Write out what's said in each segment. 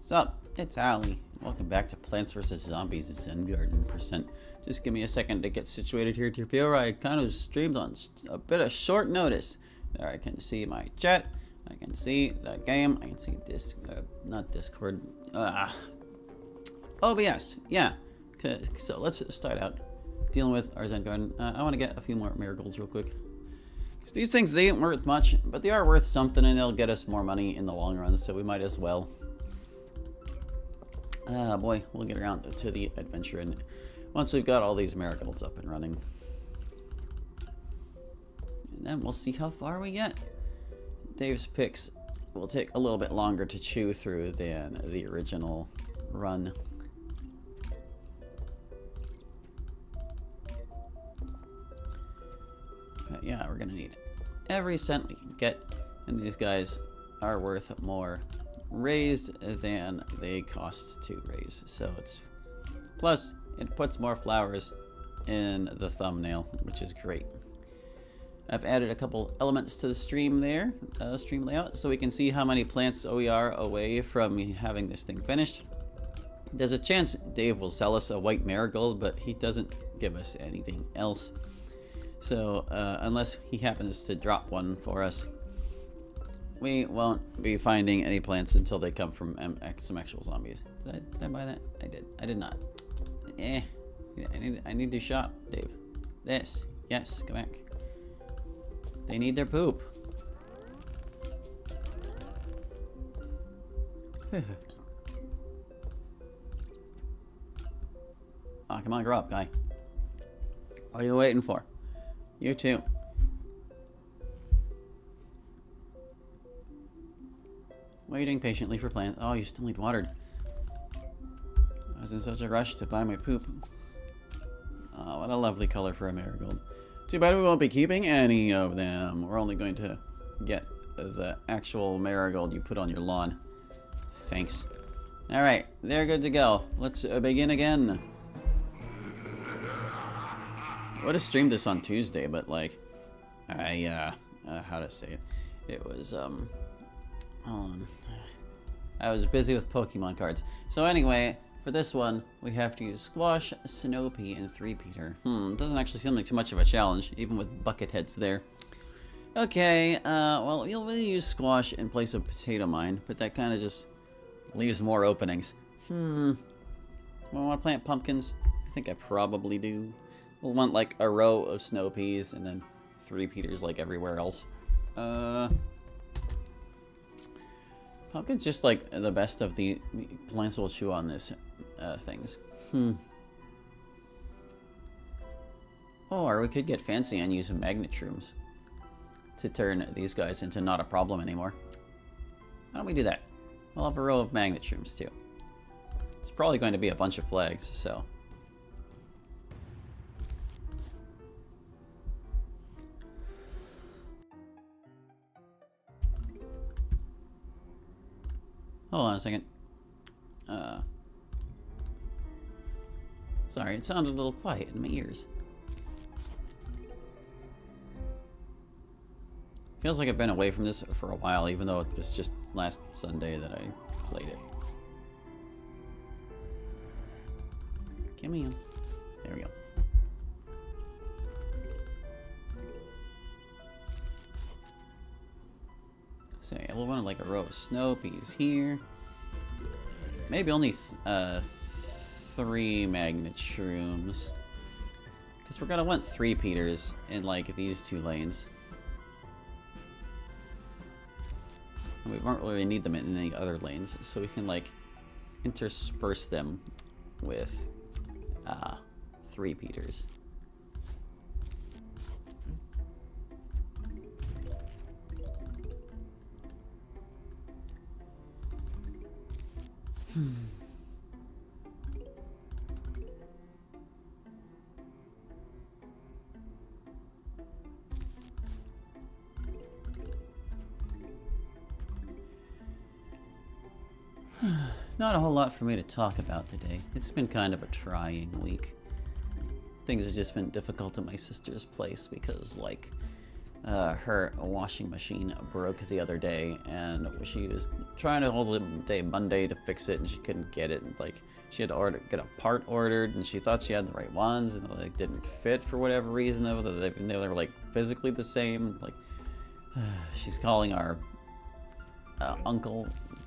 What's up? It's Ali. Welcome back to Plants vs. Zombies Zen Garden %. Just give me a second to get situated here to feel I kind of streamed on a bit of short notice. There I can see my chat. I can see the game. I can see not Discord. OBS. Yeah. So let's start out dealing with our Zen Garden. I want to get a few more marigolds real quick. Because these things, they ain't worth much, but they are worth something and they'll get us more money in the long run, so we might as well. Boy, we'll get around to the adventure and once we've got all these marigolds up and running. And then we'll see how far we get. Dave's picks will take a little bit longer to chew through than the original run. But yeah, we're gonna need every cent we can get, and these guys are worth more raised than they cost to raise, so it's plus it puts more flowers in the thumbnail, which is great. I've added a couple elements to the stream there, stream layout, so we can see how many plants we are away from having this thing finished. There's a chance Dave will sell us a white marigold, but he doesn't give us anything else, so unless he happens to drop one for us, we won't be finding any plants until they come from some actual zombies. Did I buy that? I did. I did not. I need to shop, Dave. This. Yes, go back. They need their poop. Ah, come on, grow up, guy. What are you waiting for? You too. Waiting patiently for plants. Oh, you still need watered. I was in such a rush to buy my poop. Oh, what a lovely color for a marigold. Too bad we won't be keeping any of them. We're only going to get the actual marigold you put on your lawn. Thanks. Alright, they're good to go. Let's begin again. I would have streamed this on Tuesday, but like, how to say it? It was, I was busy with Pokemon cards. So anyway, for this one, we have to use Squash, Snowpea, and 3-peater. Doesn't actually seem like too much of a challenge, even with bucket heads there. Okay, well, we'll use Squash in place of Potato Mine, but that kind of just leaves more openings. We want to plant pumpkins? I think I probably do. We'll want like a row of Snowpeas and then 3-peaters like everywhere else. Pumpkin's just like the best of the plants we'll chew on this things. Or we could get fancy and use magnet shrooms to turn these guys into not a problem anymore. Why don't we do that? We'll have a row of magnet shrooms too. It's probably going to be a bunch of flags, so. Hold on a second. Sorry, it sounded a little quiet in my ears. Feels like I've been away from this for a while, even though it was just last Sunday that I played it. Give me him. There we go. So yeah, we'll want like a row of Snowpeas here. Maybe only 3 magnet shrooms, because we're gonna want 3-peaters in like these 2 lanes. And we won't really need them in any other lanes, so we can like intersperse them with 3-peaters. Not a whole lot for me to talk about today. It's been kind of a trying week. Things have just been difficult at my sister's place because, like, her washing machine broke the other day, and she was trying to hold it day Monday to fix it, and she couldn't get it. Like, she had to get a part ordered, and she thought she had the right ones, and like didn't fit for whatever reason. Though they were like physically the same. Like, she's calling our uncle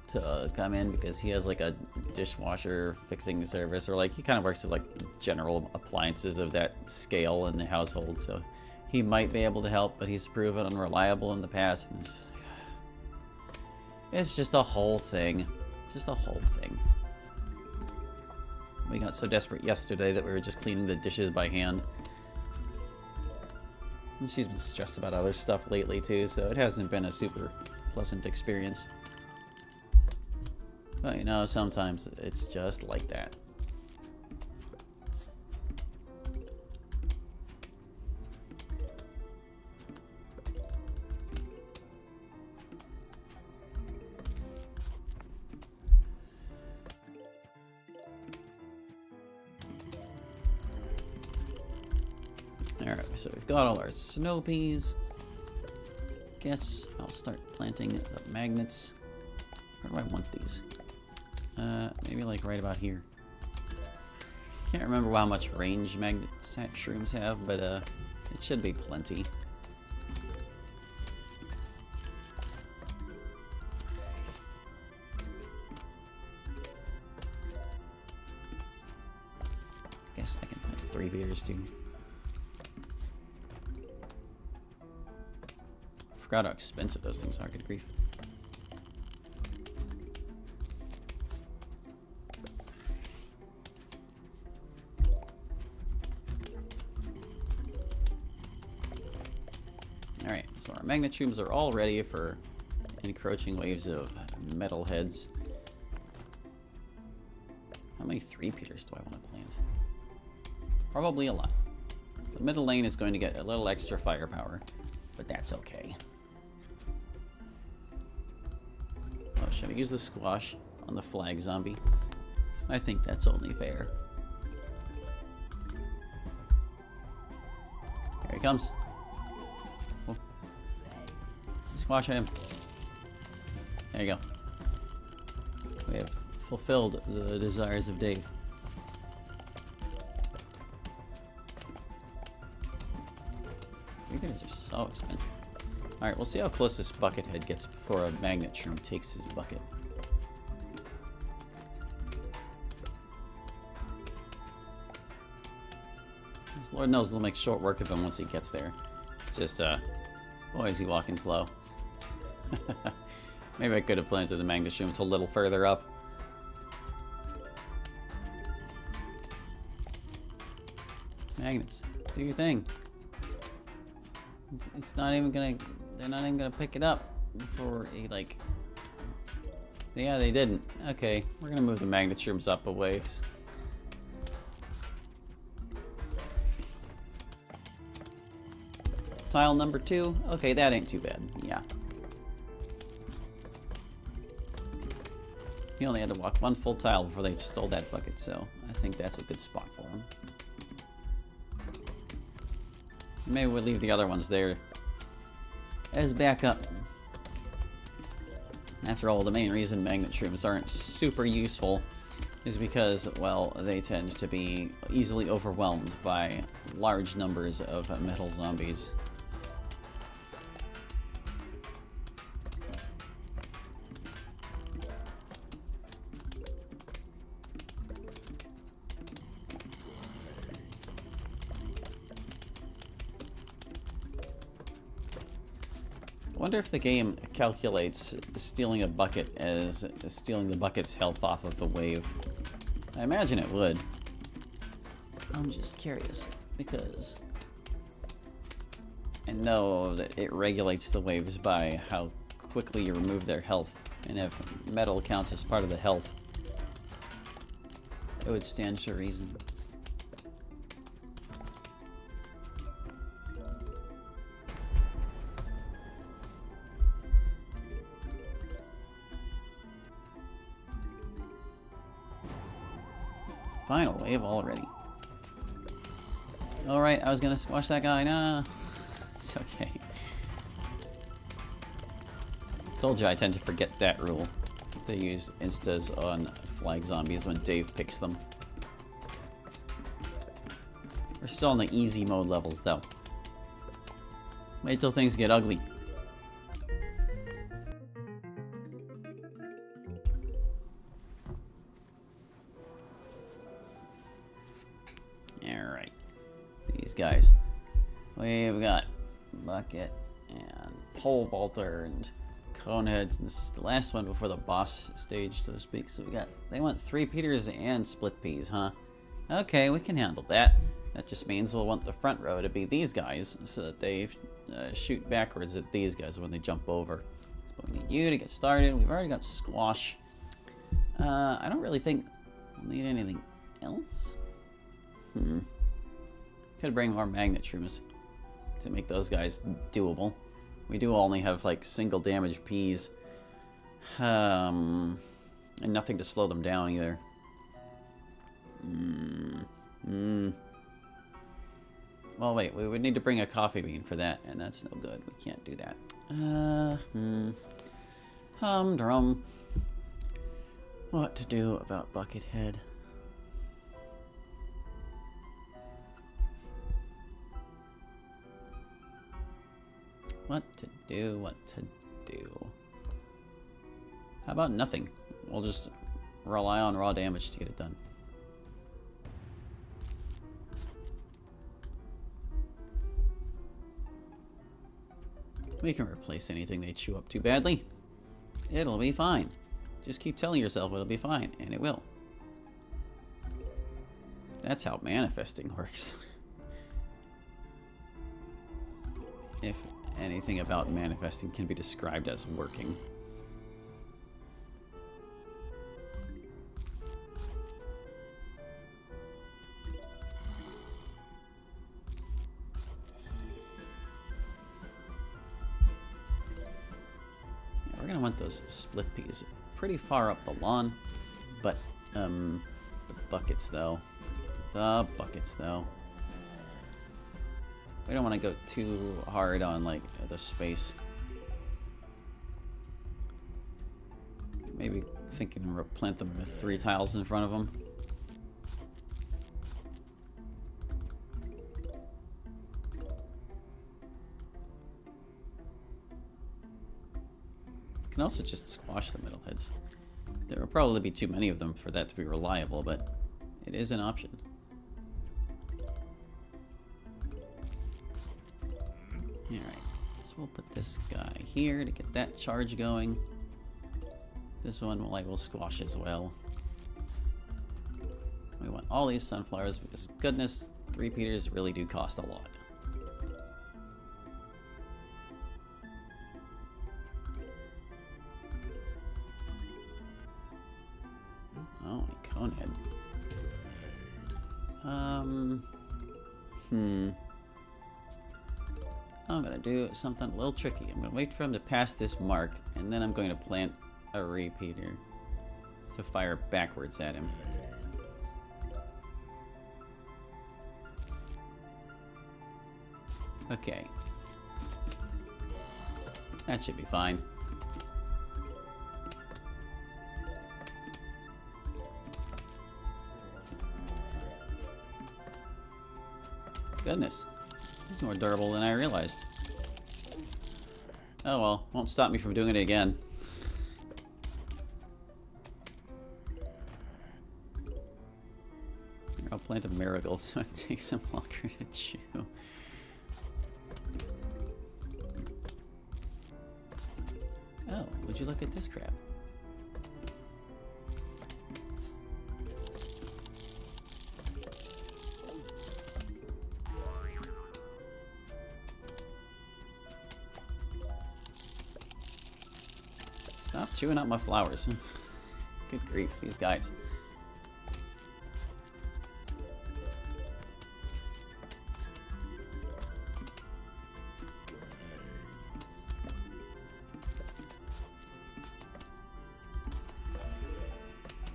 to come in because he has like a dishwasher fixing service, or like he kind of works with like general appliances of that scale in the household, so he might be able to help, but he's proven unreliable in the past, and it's just a whole thing. Just a whole thing. We got so desperate yesterday that we were just cleaning the dishes by hand. And she's been stressed about other stuff lately too, so it hasn't been a super pleasant experience. But you know, sometimes it's just like that. Alright, so we've got all our snow peas. Guess I'll start planting the magnets. Where do I want these? Maybe like right about here. Can't remember how much range magnet shrooms have, but it should be plenty. Guess I can plant 3 beers too. Forgot how expensive those things are, good grief. Alright, so our magnet tubes are all ready for encroaching waves of metal heads. How many 3-peaters do I want to plant? Probably a lot. The middle lane is going to get a little extra firepower, but that's okay. Oh, should I use the squash on the flag zombie? I think that's only fair. Here he comes. Oh. Squash him. There you go. We have fulfilled the desires of Dave. These are so expensive. Alright, we'll see how close this bucket head gets before a magnet shroom takes his bucket. Lord knows they'll make short work of him once he gets there. It's just, boy, is he walking slow. Maybe I could have planted the magnet shrooms a little further up. Magnets, do your thing. It's not even gonna, they're not even gonna pick it up before he, like, yeah, they didn't. Okay, we're gonna move the magnet shrooms up a ways. Tile number 2, okay, that ain't too bad, yeah. He only had to walk 1 full tile before they stole that bucket, so I think that's a good spot for him. Maybe we'll leave the other ones there as backup. After all, the main reason magnet shrooms aren't super useful is because, well, they tend to be easily overwhelmed by large numbers of metal zombies. I wonder if the game calculates stealing a bucket as stealing the bucket's health off of the wave. I imagine it would. I'm just curious, because I know that it regulates the waves by how quickly you remove their health, and if metal counts as part of the health, it would stand to reason. Final wave already. Alright, I was gonna squash that guy. Nah, it's okay. Told you I tend to forget that rule. They use instas on flag zombies when Dave picks them. We're still on the easy mode levels though. Wait till things get ugly. Alright. These guys. We've got Bucket and Pole Vaulter and Coneheads, and this is the last one before the boss stage, so to speak. So they want 3 Peters and split peas, huh? Okay, we can handle that. That just means we'll want the front row to be these guys, so that they shoot backwards at these guys when they jump over. So we need you to get started. We've already got Squash. I don't really think we'll need anything else. Could bring more magnet shrooms to make those guys doable. We do only have like single damage peas. And nothing to slow them down either. Well, wait, we would need to bring a coffee bean for that, and that's no good. We can't do that. Humdrum. What to do about Buckethead? What to do, what to do. How about nothing? We'll just rely on raw damage to get it done. We can replace anything they chew up too badly. It'll be fine. Just keep telling yourself it'll be fine, and it will. That's how manifesting works. If anything about manifesting can be described as working. Yeah, we're gonna want those split peas pretty far up the lawn, but the buckets though. We don't want to go too hard on, like, the space. Maybe thinking we'll plant them with 3 tiles in front of them. You can also just squash the middle heads. There will probably be too many of them for that to be reliable, but it is an option. Alright, so we'll put this guy here to get that charge going. This one will squash as well. We want all these sunflowers because, goodness, 3 Peters really do cost a lot. Oh, a conehead. I'm gonna do something a little tricky. I'm gonna wait for him to pass this mark, and then I'm going to plant a repeater to fire backwards at him. Okay. That should be fine. Goodness. This is more durable than I realized. Oh well, won't stop me from doing it again. Here, I'll plant a marigold so it takes them longer to chew. Oh, would you look at this crap? Stop chewing up my flowers. Good grief, these guys.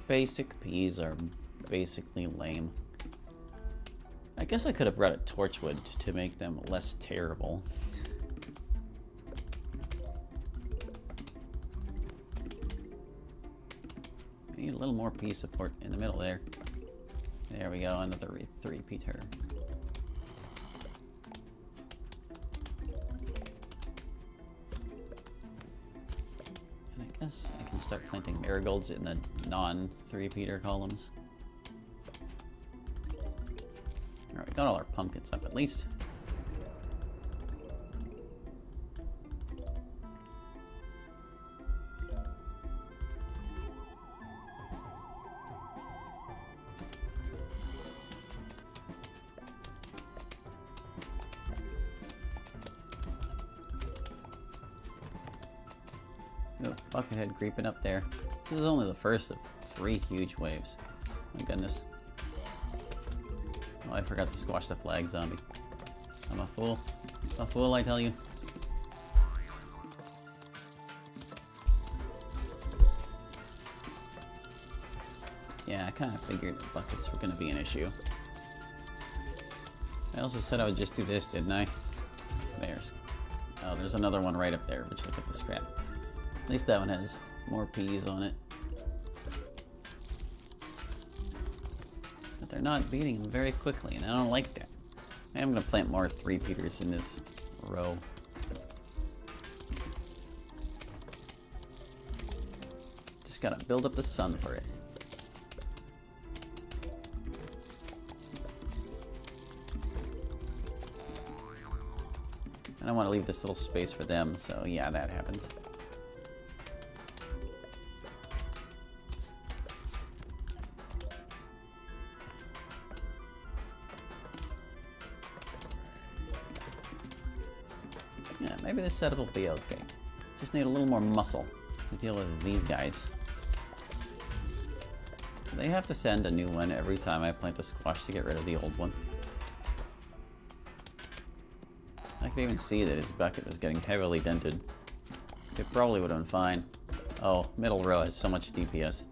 Basic peas are basically lame. I guess I could have brought a torchwood to make them less terrible. need a little more P support in the middle there. There we go, another three-peater. And I guess I can start planting marigolds in the non-three-peater columns. Alright, we got all our pumpkins up at least. Oh, buckethead creeping up there. This is only the first of 3 huge waves. My goodness. Oh, I forgot to squash the flag zombie. I'm a fool. A fool, I tell you. Yeah, I kind of figured the buckets were going to be an issue. I also said I would just do this, didn't I? There's another one right up there, which look at this crap. At least that one has more peas on it. But they're not beating them very quickly, and I don't like that. I am going to plant more three-peaters in this row. Just got to build up the sun for it. And I want to leave this little space for them, so yeah, that happens. Yeah, maybe this setup will be okay. Just need a little more muscle to deal with these guys. They have to send a new one every time I plant a squash to get rid of the old one. I could even see that his bucket was getting heavily dented. It probably would have been fine. Oh, middle row has so much DPS.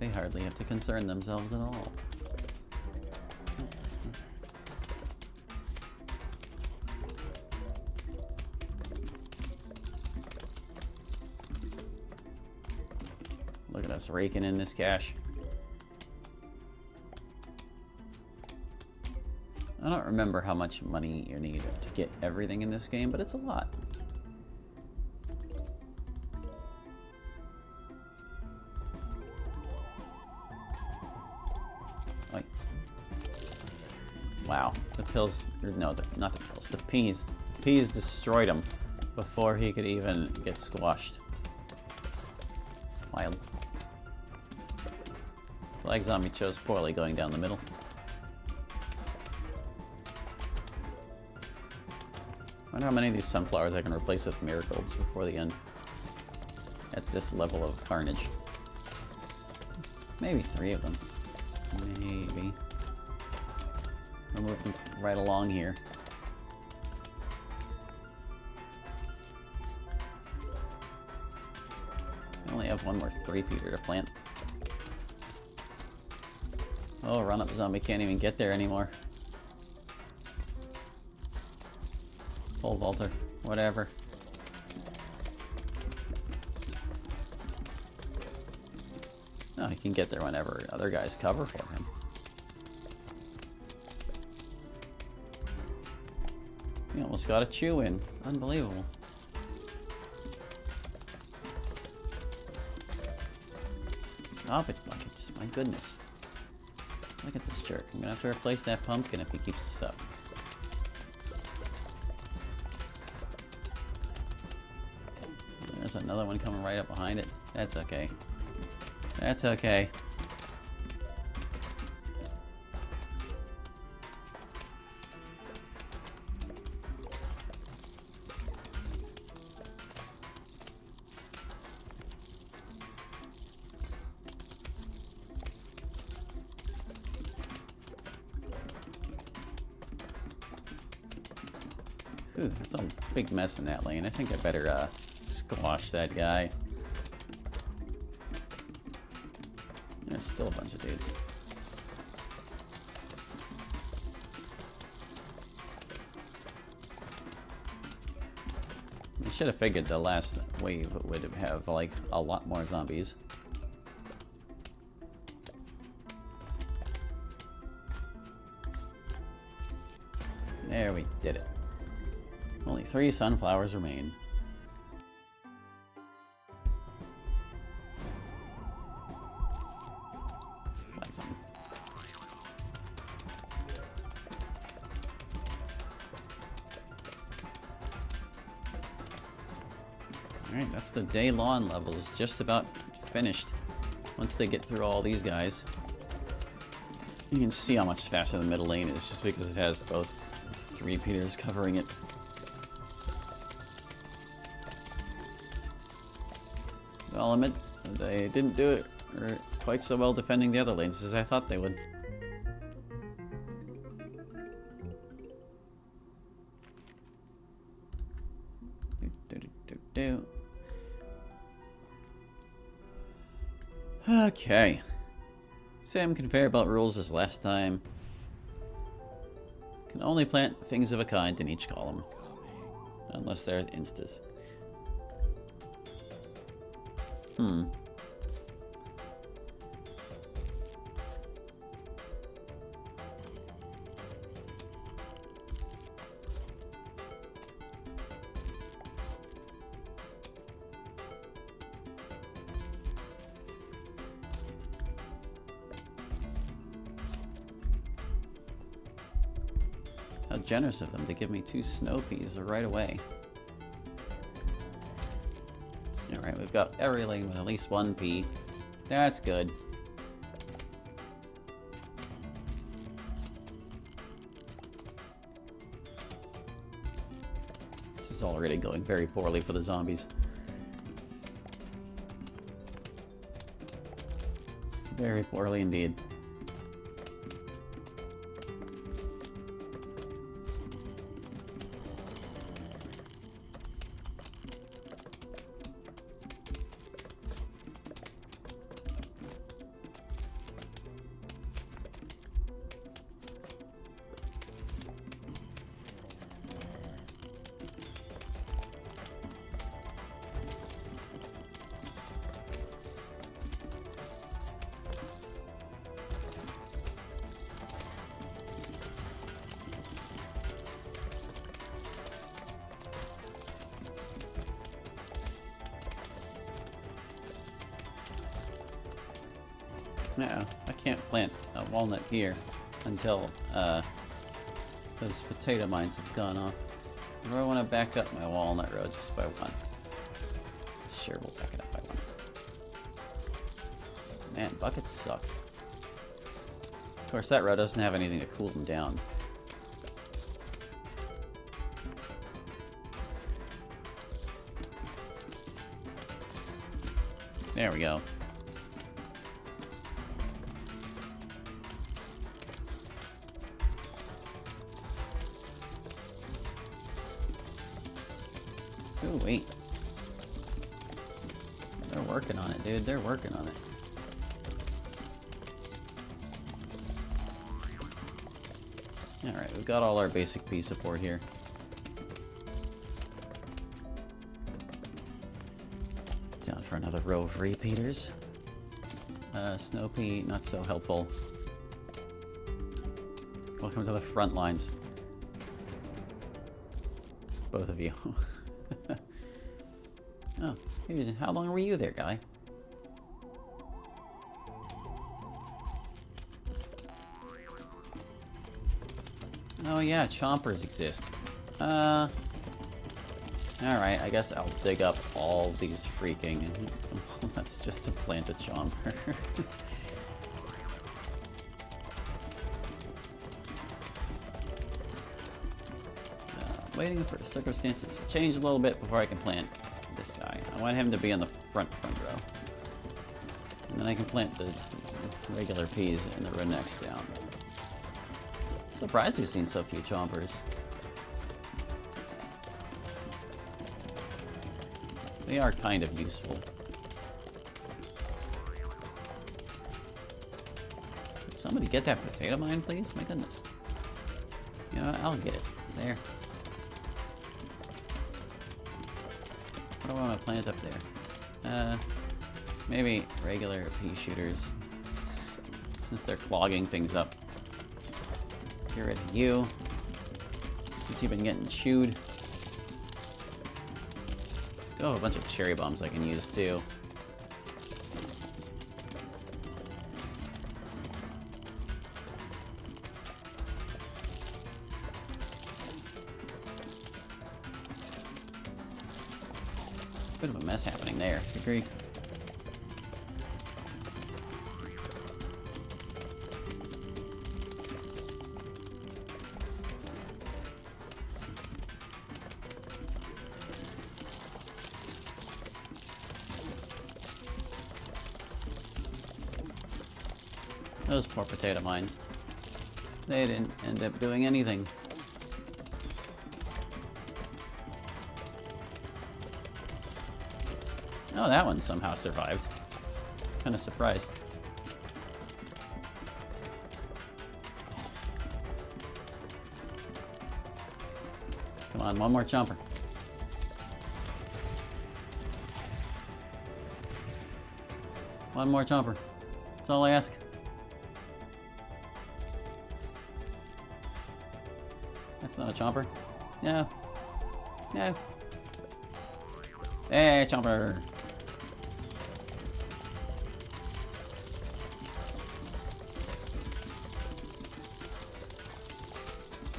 They hardly have to concern themselves at all. Look at us raking in this cash. I don't remember how much money you need to get everything in this game, but it's a lot. Like, wow, the pills, or no, not the pills, the peas. The peas destroyed him before he could even get squashed. Wild. Flag zombie chose poorly going down the middle. I wonder how many of these sunflowers I can replace with marigolds before the end. At this level of carnage. Maybe 3 of them. Maybe. We're moving right along here. I only have one more three-peater to plant. Oh, run-up zombie can't even get there anymore. Pole vaulter, whatever. No, he can get there whenever other guys cover for him. He almost got a chew in. Unbelievable. Stop it, buckets. My goodness. Look at this jerk. I'm gonna have to replace that pumpkin if he keeps this up. There's another one coming right up behind it. That's okay. That's okay. Ooh, that's a big mess in that lane. I think I better squash that guy. There's still a bunch of dudes. I should have figured the last wave would have, like, a lot more zombies. There, we did it. Only 3 sunflowers remain. Flag something. Alright, that's the day lawn levels just about finished. Once they get through all these guys. You can see how much faster the middle lane is just because it has both 3 repeaters covering it. I'll admit, they didn't do it quite so well defending the other lanes as I thought they would. Okay. Same conveyor belt rules as last time. Can only plant things of a kind in each column. Unless there's instas. How generous of them to give me 2 snow peas right away. Alright, we've got every lane with at least 1 pea. That's good. This is already going very poorly for the zombies. Very poorly indeed. No, I can't plant a walnut here until those potato mines have gone off. Do I want to back up my walnut row just by 1? Sure, we'll back it up by 1. Man, buckets suck. Of course, that row doesn't have anything to cool them down. There we go. Oh, wait. They're working on it, dude. They're working on it. Alright, we've got all our basic pea support here. Down for another row of repeaters. Snow pea, not so helpful. Welcome to the front lines. Both of you. Oh, how long were you there, guy? Oh yeah, chompers exist. Alright, I guess I'll dig up all these freaking... That's just to plant a chomper. Waiting for circumstances to change a little bit before I can plant this guy. I want him to be on the front row. And then I can plant the regular peas in the row next down. Surprised we've seen so few chompers. They are kind of useful. Could somebody get that potato mine, please? My goodness. You know what? I'll get it. There. What do I want to plant up there? Maybe regular pea shooters. Since they're clogging things up. Get rid of you. Since you've been getting chewed. Do have a bunch of cherry bombs I can use too. Bit of a mess happening there. Agree. Those poor potato mines. They didn't end up doing anything. Oh, that one somehow survived. Kind of surprised. Come on, one more chomper. One more chomper. That's all I ask. That's not a chomper. No. No. Hey, chomper.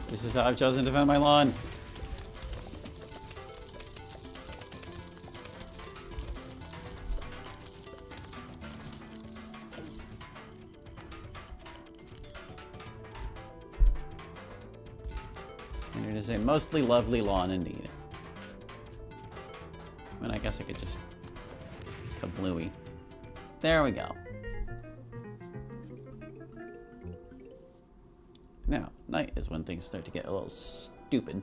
This is how I've chosen to defend my lawn. And it is a mostly lovely lawn indeed. I mean, I guess I could just kablooey. There we go. Now, night is when things start to get a little stupid.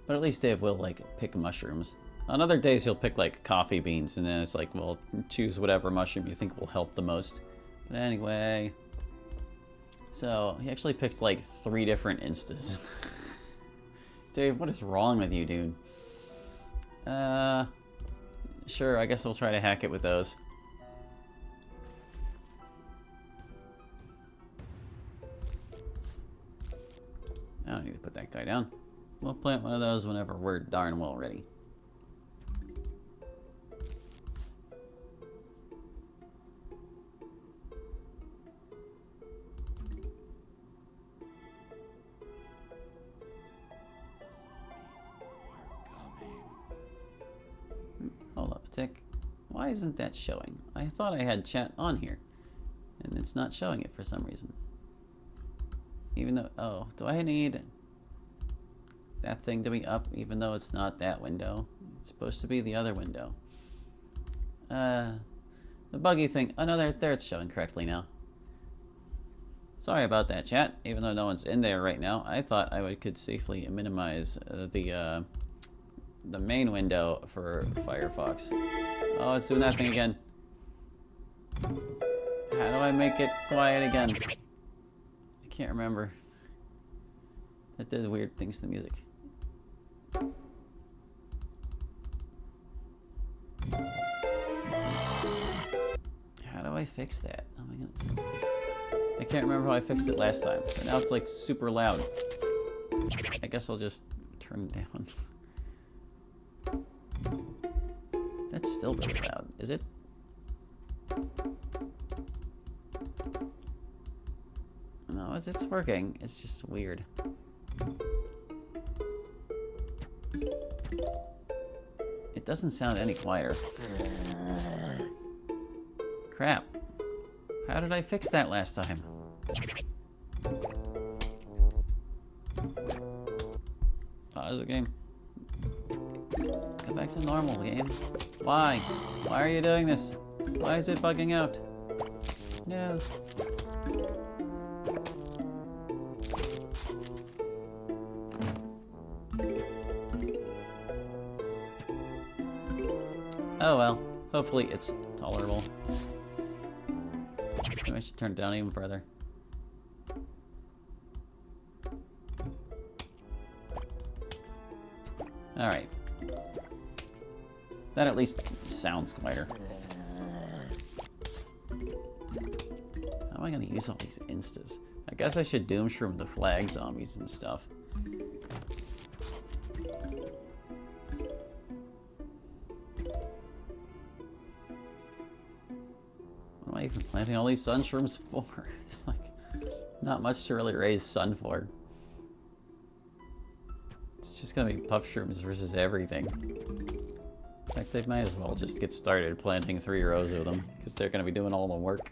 But at least Dave will, like, pick mushrooms. On other days, he'll pick, like, coffee beans, and then it's like, well, choose whatever mushroom you think will help the most. But anyway... So, he actually picked, like, 3 different instas. Dave, what is wrong with you, dude? Sure, I guess we'll try to hack it with those. I don't need to put that guy down. We'll plant one of those whenever we're darn well ready. Hold up a tick. Why isn't that showing? I thought I had chat on here, and it's not showing it for some reason. Even though, oh, do I need that thing to be up even though it's not that window? It's supposed to be the other window. The buggy thing, oh no, there it's showing correctly now. Sorry about that, chat. Even though no one's in there right now, I thought I could safely minimize the main window for Firefox. Oh, it's doing that thing again. How do I make it quiet again? I can't remember. That did weird things to the music. How do I fix that? Oh my goodness. I can't remember how I fixed it last time. But now it's like super loud. I guess I'll just turn it down. That's still really loud. Is it? No, it's working. It's just weird. It doesn't sound any quieter. Crap. How did I fix that last time? Pause the game. Go back to normal, game. Why? Why are you doing this? Why is it bugging out? No. Oh well, hopefully it's tolerable. Maybe I should turn it down even further. Alright. That at least sounds quieter. How am I gonna use all these instas? I guess I should doom shroom the flag zombies and stuff. What am I even planting all these sun shrooms for? There's like not much to really raise sun for. It's just gonna be puff shrooms versus everything. In fact, they might as well just get started planting 3 rows of them, because they're gonna be doing all the work.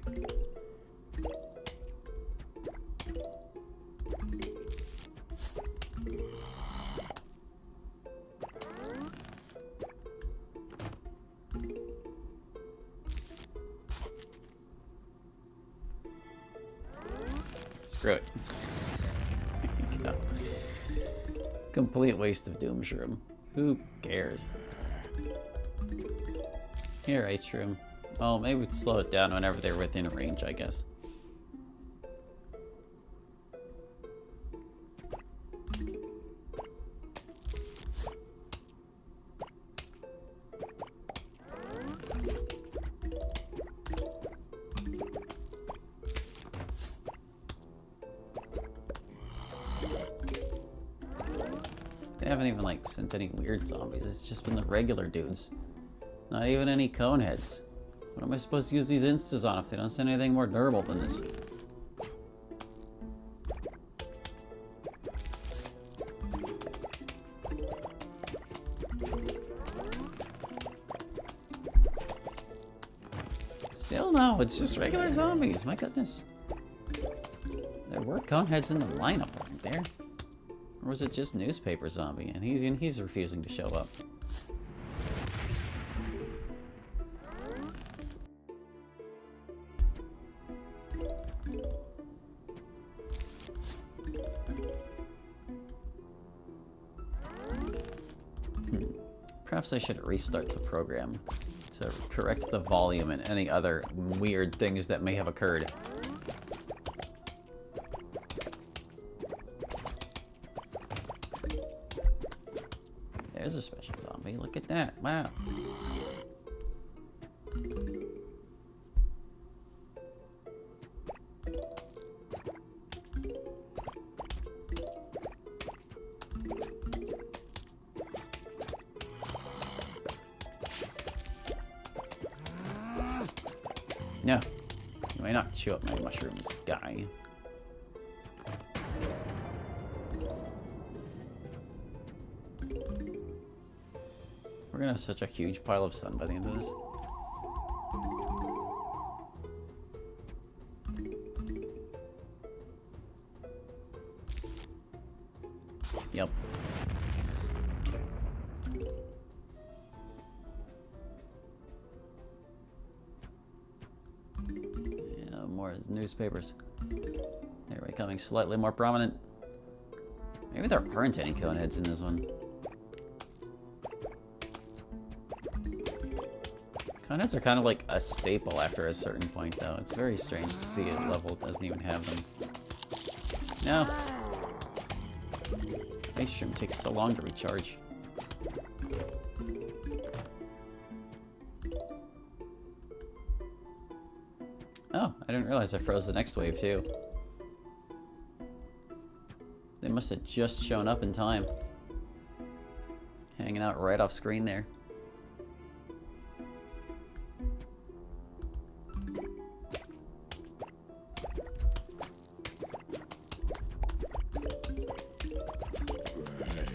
Screw it. There you go. Complete waste of doom shroom. Who cares? Here, ice shroom. Well, maybe we'd slow it down whenever they're within range, I guess. They haven't even like sent any weird zombies. It's just been the regular dudes. Not even any cone heads. What am I supposed to use these instas on if they don't send anything more durable than this? Still no, it's just regular zombies. My goodness. There were cone heads in the lineup, weren't there? Or was it just newspaper zombie and he's refusing to show up? Perhaps I should restart the program to correct the volume and any other weird things that may have occurred. There's a special zombie. Look at that. Wow. No. You may not chew up my mushrooms, guy. We're gonna have such a huge pile of sun by the end of this. Yep. Yeah, more newspapers. They're becoming slightly more prominent. Maybe there aren't any cone heads in this one. Cone heads are kind of like a staple after a certain point, though. It's very strange to see a level that doesn't even have them. No. Ice shroom takes so long to recharge. Oh, I didn't realize I froze the next wave, too. They must have just shown up in time. Hanging out right off screen there.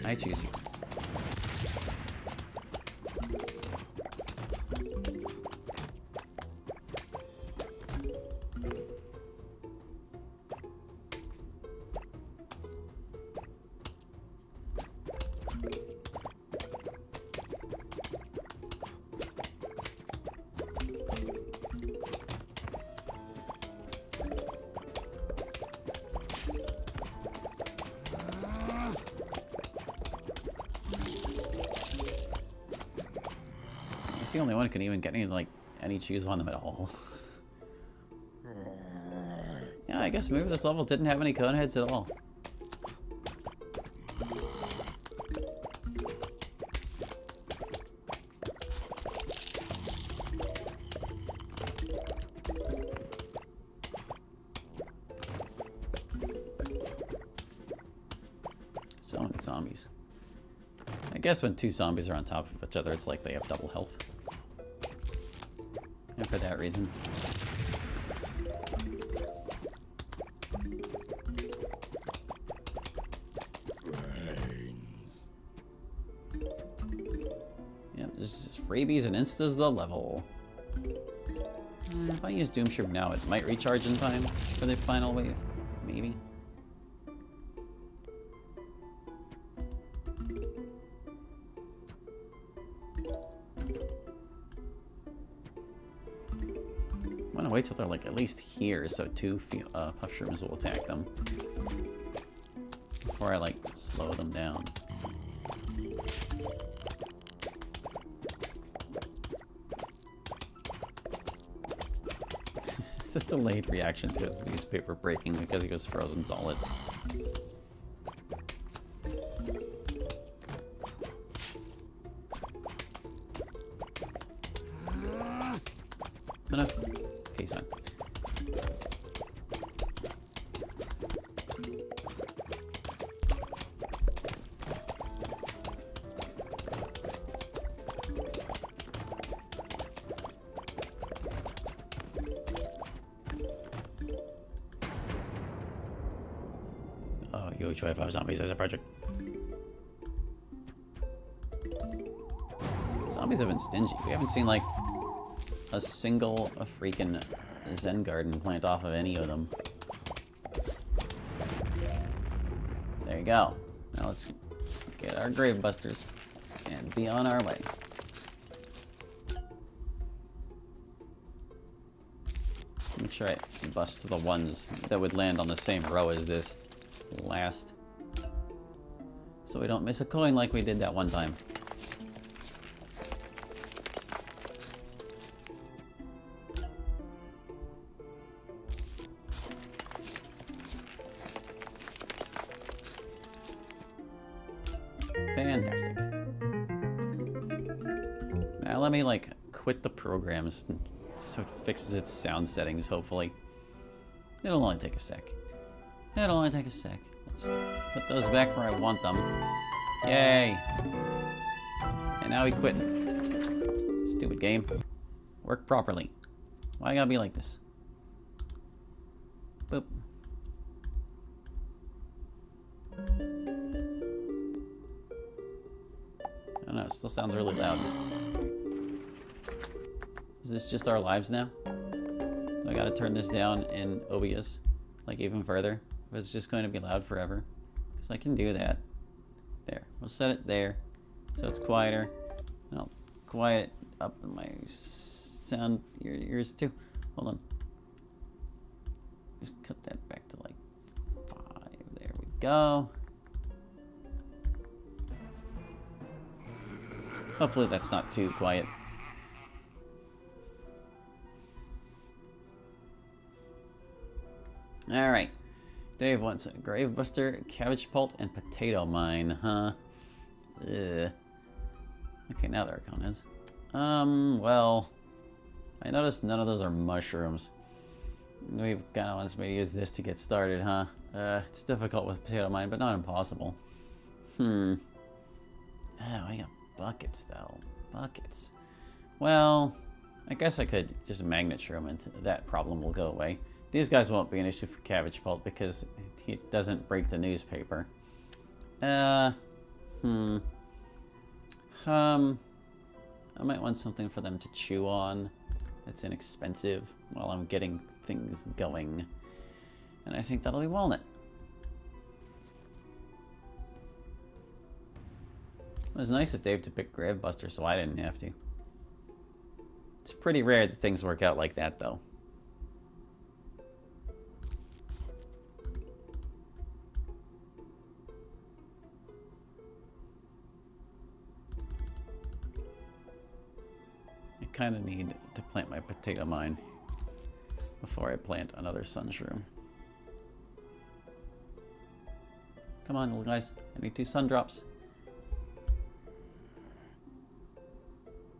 I choose you. He's the only one who can even get any cheese on them at all. Yeah, I guess maybe this level didn't have any cone heads at all. many zombies. I guess when 2 zombies are on top of each other, it's like they have double health. And for that reason. Yeah, there's just rabies and instas the level. If I use Doomshroom now, it might recharge in time for the final wave. Maybe. I want to wait till they're like at least here, so 2 puff shrooms will attack them before I like slow them down. The delayed reaction to his newspaper breaking because he was frozen solid. Oh no. Okay, he's fine. Oh, Pt.5 zombies as a project. Zombies have been stingy. We haven't seen like a single freaking Zen garden plant off of any of them. There you go. Now let's get our grave busters and be on our way. Make sure I bust the ones that would land on the same row as this last, so we don't miss a coin like we did that one time. Fantastic. Now let me like quit the programs so it fixes its sound settings, hopefully. It'll only take a sec. It'll only take a sec. Let's put those back where I want them. Yay! And now we quit. Stupid game. Work properly. Why I gotta be like this? Boop. I don't know, it still sounds really loud. Is this just our lives now? Do I gotta turn this down in OBS? Like even further? If it's just going to be loud forever? Because I can do that. There. We'll set it there. So it's quieter. I'll quiet it up in my sound ears too. Hold on. Just cut that back to like 5. There we go. Hopefully that's not too quiet. Alright. Dave wants a Gravebuster, Cabbage Pult, and Potato Mine, huh? Ugh. Okay, now the Archon is. Well, I noticed none of those are mushrooms. We've kind of wants me to use this to get started, huh? It's difficult with Potato Mine, but not impossible. Oh, I got buckets, though. Buckets. Well, I guess I could just Magnet Shroom and that problem will go away. These guys won't be an issue for Cabbage Pult because he doesn't break the newspaper. I might want something for them to chew on that's inexpensive while I'm getting things going. And I think that'll be walnut. It was nice of Dave to pick Gravebuster so I didn't have to. It's pretty rare that things work out like that, though. I kind of need to plant my Potato Mine before I plant another Sun Shroom. Come on, little guys. I need 2 Sun Drops.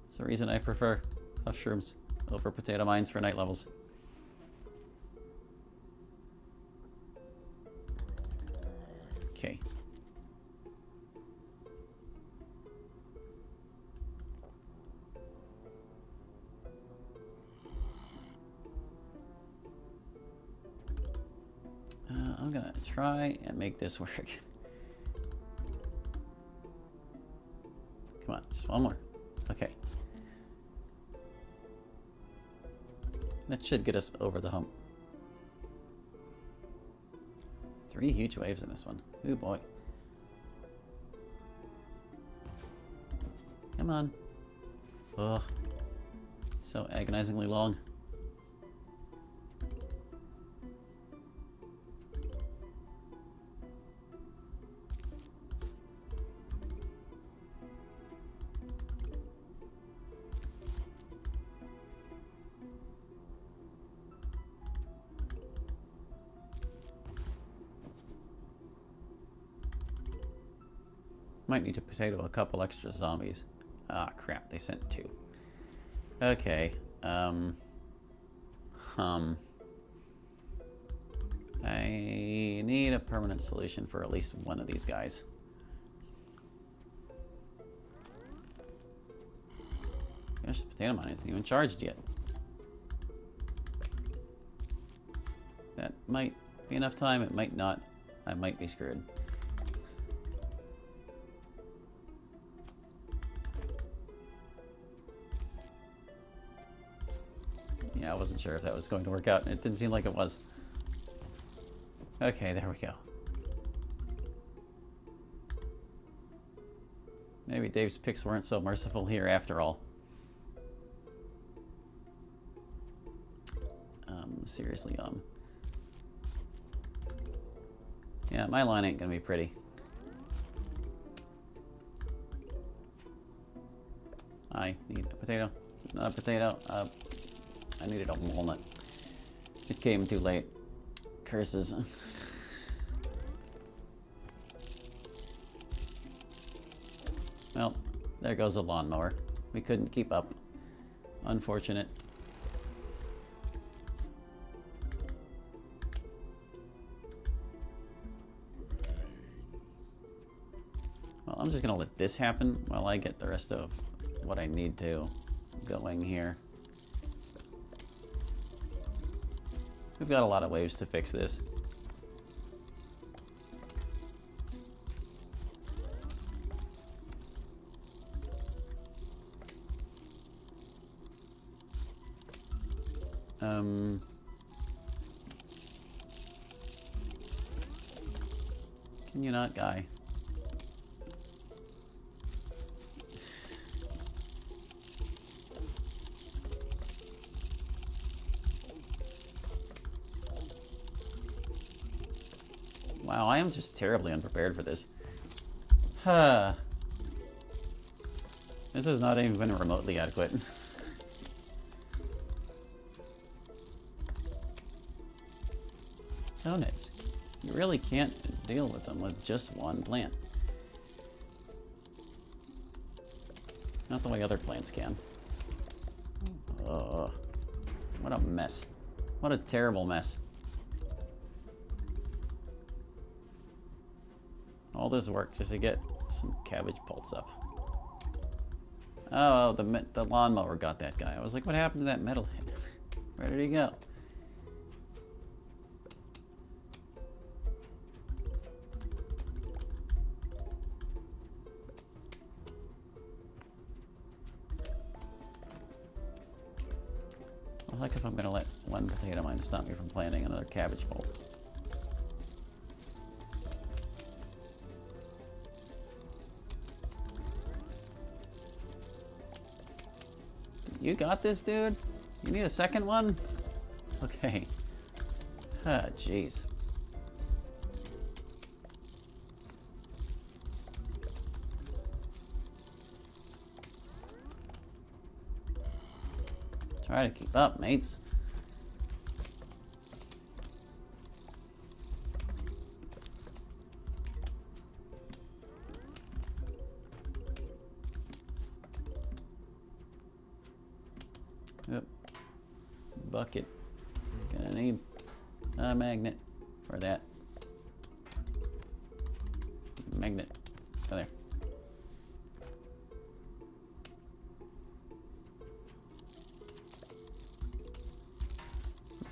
That's the reason I prefer Puff Shrooms over Potato Mines for night levels. Okay. I'm gonna try and make this work. Come on, just one more. Okay. That should get us over the hump. 3 huge waves in this one. Ooh boy. Come on. Ugh. So agonizingly long. Might need to potato a couple extra zombies. Ah, crap, they sent 2. Okay, I need a permanent solution for at least one of these guys. Gosh, the potato mine isn't even charged yet. That might be enough time, it might not. I might be screwed. Yeah, I wasn't sure if that was going to work out, and it didn't seem like it was. Okay, there we go. Maybe Dave's picks weren't so merciful here after all. Seriously, yeah, my line ain't gonna be pretty. I need a potato. Not a potato. I needed a walnut. It came too late. Curses. Well, there goes a lawnmower. We couldn't keep up. Unfortunate. Well, I'm just gonna let this happen while I get the rest of what I need to going here. We've got a lot of ways to fix this. Can you not, guy? Wow, I am just terribly unprepared for this. Huh. This has not even been remotely adequate. Donuts. You really can't deal with them with just one plant. Not the way other plants can. Ugh. What a mess. What a terrible mess. All this work just to get some cabbage pulse up. Oh, the lawnmower got that guy. I was like, what happened to that metal head? Where did he go? Well, like if I'm gonna let one potato mine stop me from planting another cabbage bolt. You got this, dude? You need a second one? Okay. Ah, jeez. Try to keep up, mates. Yep. Bucket. Gonna need a magnet for that. Magnet. Oh, there.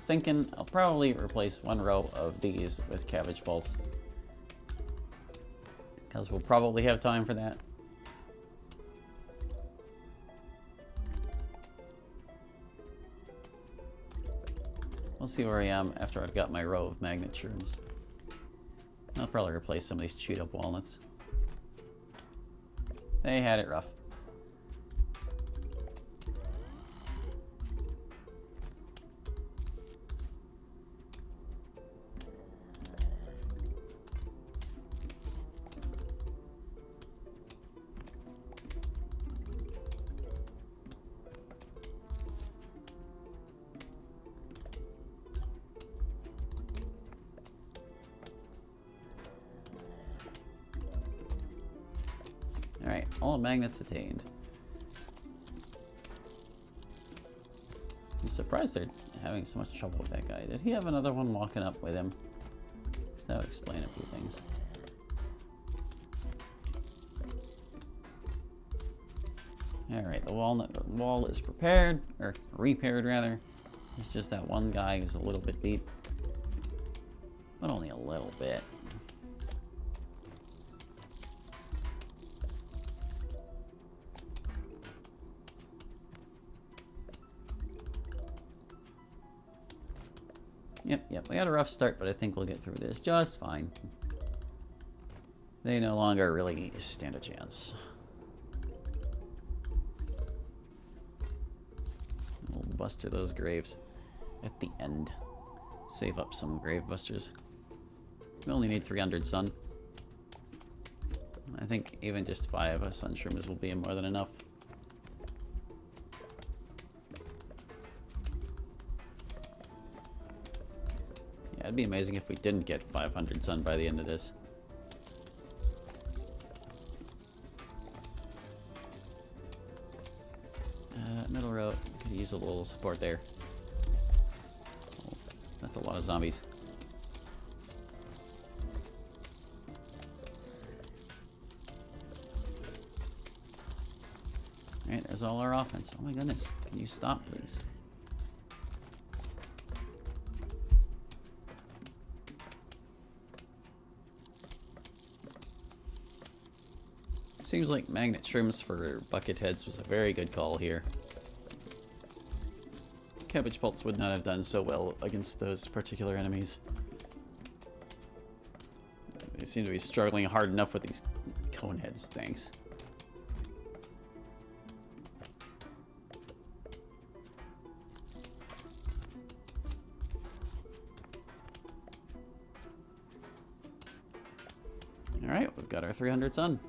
thinking I'll probably replace one row of these with cabbage bolts, because we'll probably have time for that. We'll see where I am after I've got my row of magnet shrooms. I'll probably replace some of these chewed up walnuts. They had it rough. Alright, all magnets attained. I'm surprised they're having so much trouble with that guy. Did he have another one walking up with him? Because that would explain a few things. Alright, the wall is prepared, or repaired rather. It's just that one guy who's a little bit beat. But only a little bit. Yep, we had a rough start, but I think we'll get through this just fine. They no longer really stand a chance. We'll buster those graves at the end. Save up some grave busters. We only need 300 sun. I think even just 5 sun shrooms will be more than enough. It'd be amazing if we didn't get 500 sun by the end of this. Middle row, could use a little support there. Oh, that's a lot of zombies. Alright, there's all our offense. Oh my goodness, can you stop please? Seems like magnet shrooms for bucket heads was a very good call here. Cabbage bolts would not have done so well against those particular enemies. They seem to be struggling hard enough with these cone heads, thanks. Alright, we've got our 300 sun.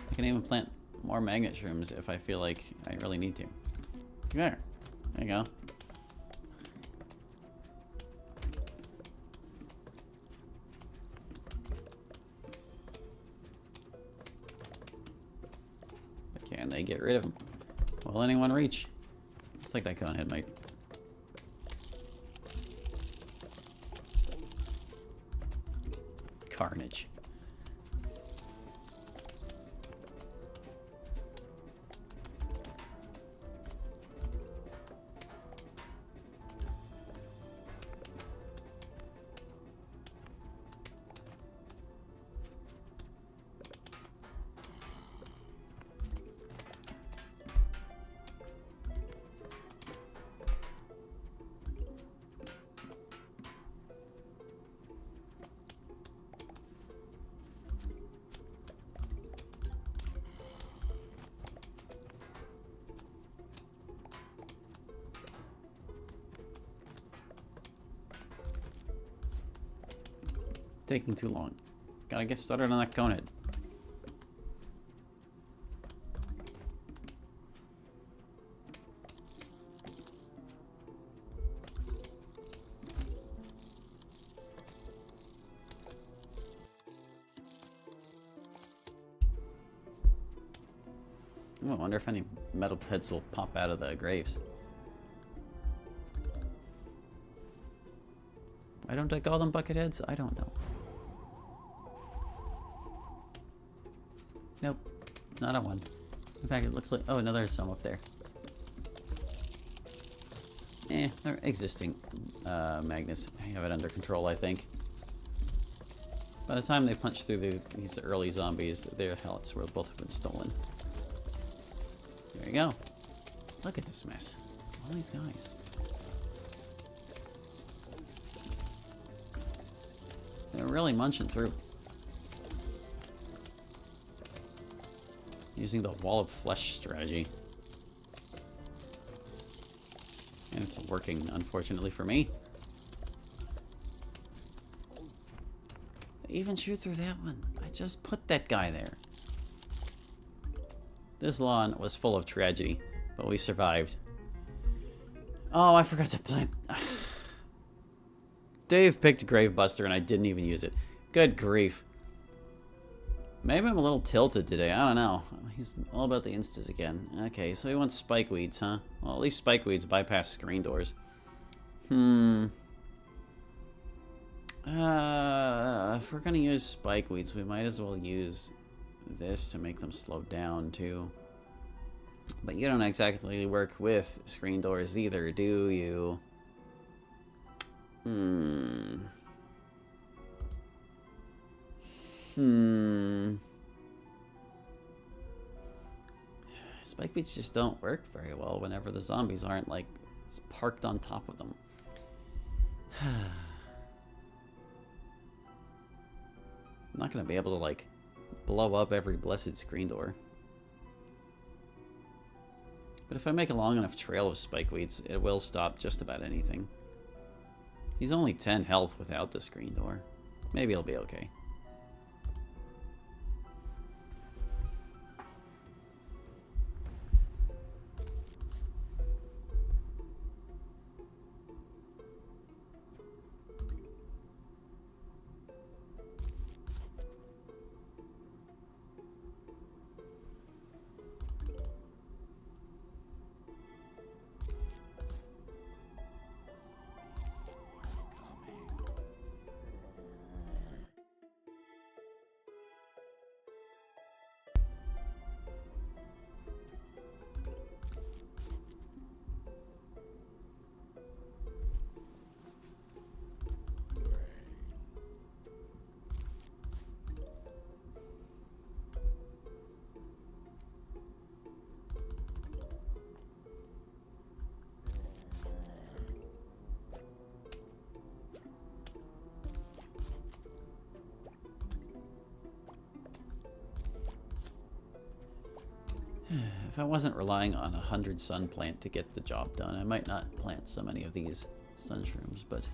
I can even plant more magnet shrooms if I feel like I really need to. There you go. But can they get rid of them? Will anyone reach? Looks like that conehead might. Carnage. Taking too long. Gotta get started on that conehead. I wonder if any metal heads will pop out of the graves. Why don't I call them bucket heads? I don't know. Nope, not a one. In fact, it looks like... oh, no, there's some up there. They're existing magnets. I have it under control, I think. By the time they punch through these early zombies, their healths will both have been stolen. There you go. Look at this mess. All these guys. They're really munching through. Using the wall of flesh strategy. And it's working, unfortunately for me. They even shoot through that one. I just put that guy there. This lawn was full of tragedy, but we survived. Oh, I forgot to plant. Dave picked Gravebuster and I didn't even use it. Good grief. Maybe I'm a little tilted today. I don't know. He's all about the instas again. Okay, so he wants spikeweeds, huh? Well, at least spikeweeds bypass screen doors. If we're gonna use spikeweeds, we might as well use this to make them slow down too. But you don't exactly work with screen doors either, do you? Spikeweeds just don't work very well whenever the zombies aren't, like, parked on top of them. I'm not gonna be able to, like, blow up every blessed screen door. But if I make a long enough trail of spikeweeds, it will stop just about anything. He's only 10 health without the screen door. Maybe he'll be okay. If I wasn't relying on 100 sun plant to get the job done, I might not plant so many of these sunshrooms, but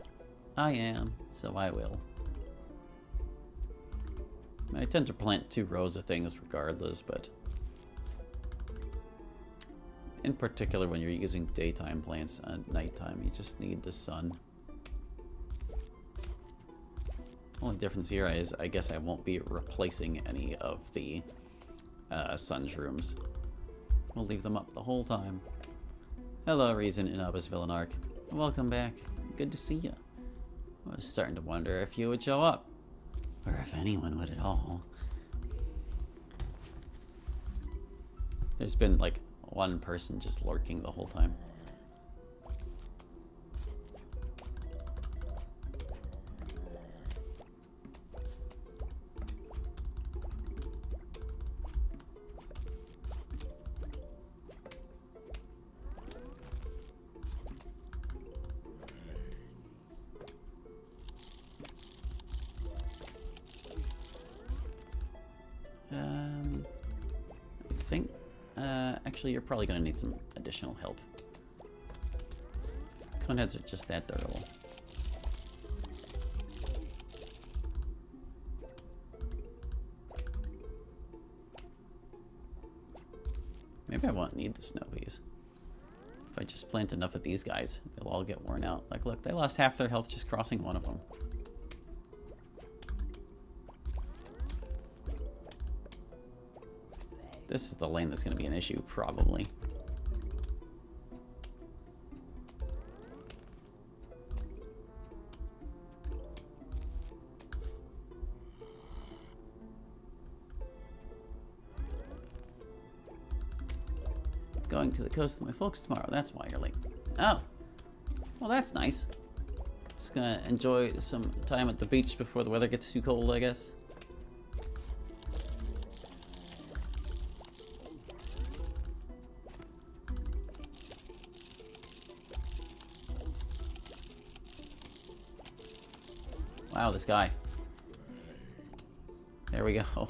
I am, so I will. I tend to plant 2 rows of things regardless, but in particular when you're using daytime plants at nighttime, you just need the sun. Only difference here is I guess I won't be replacing any of the sunshrooms. We'll leave them up the whole time. Hello, Reason in Abbas Villanark. Welcome back. Good to see you. I was starting to wonder if you would show up. Or if anyone would at all. There's been like one person just lurking the whole time. Actually, you're probably going to need some additional help. Coneheads are just that durable. Maybe I won't need the snow bees. If I just plant enough of these guys, they'll all get worn out. Like, look, they lost half their health just crossing one of them. This is the lane that's going to be an issue, probably. Going to the coast with my folks tomorrow. That's why you're late. Oh. Well, that's nice. Just gonna enjoy some time at the beach before the weather gets too cold, I guess. Wow, this guy. There we go.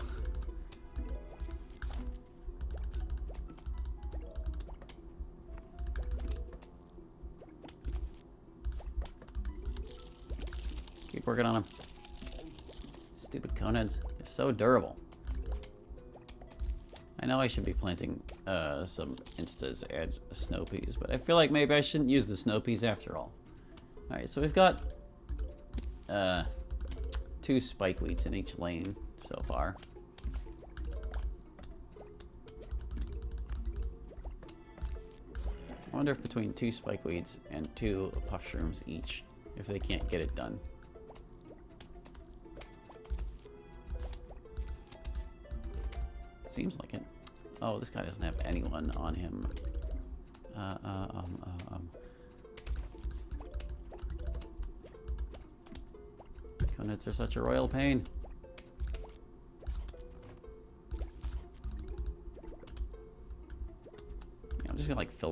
Keep working on them. Stupid coneheads. They're so durable. I know I should be planting some instas and snow peas, but I feel like maybe I shouldn't use the snow peas after all. Alright, so we've got 2 spike weeds in each lane so far. I wonder if between 2 spike weeds and 2 puff shrooms each, if they can't get it done. Seems like it. Oh, this guy doesn't have anyone on him. Coneheads are such a royal pain. Yeah, I'm just gonna like fill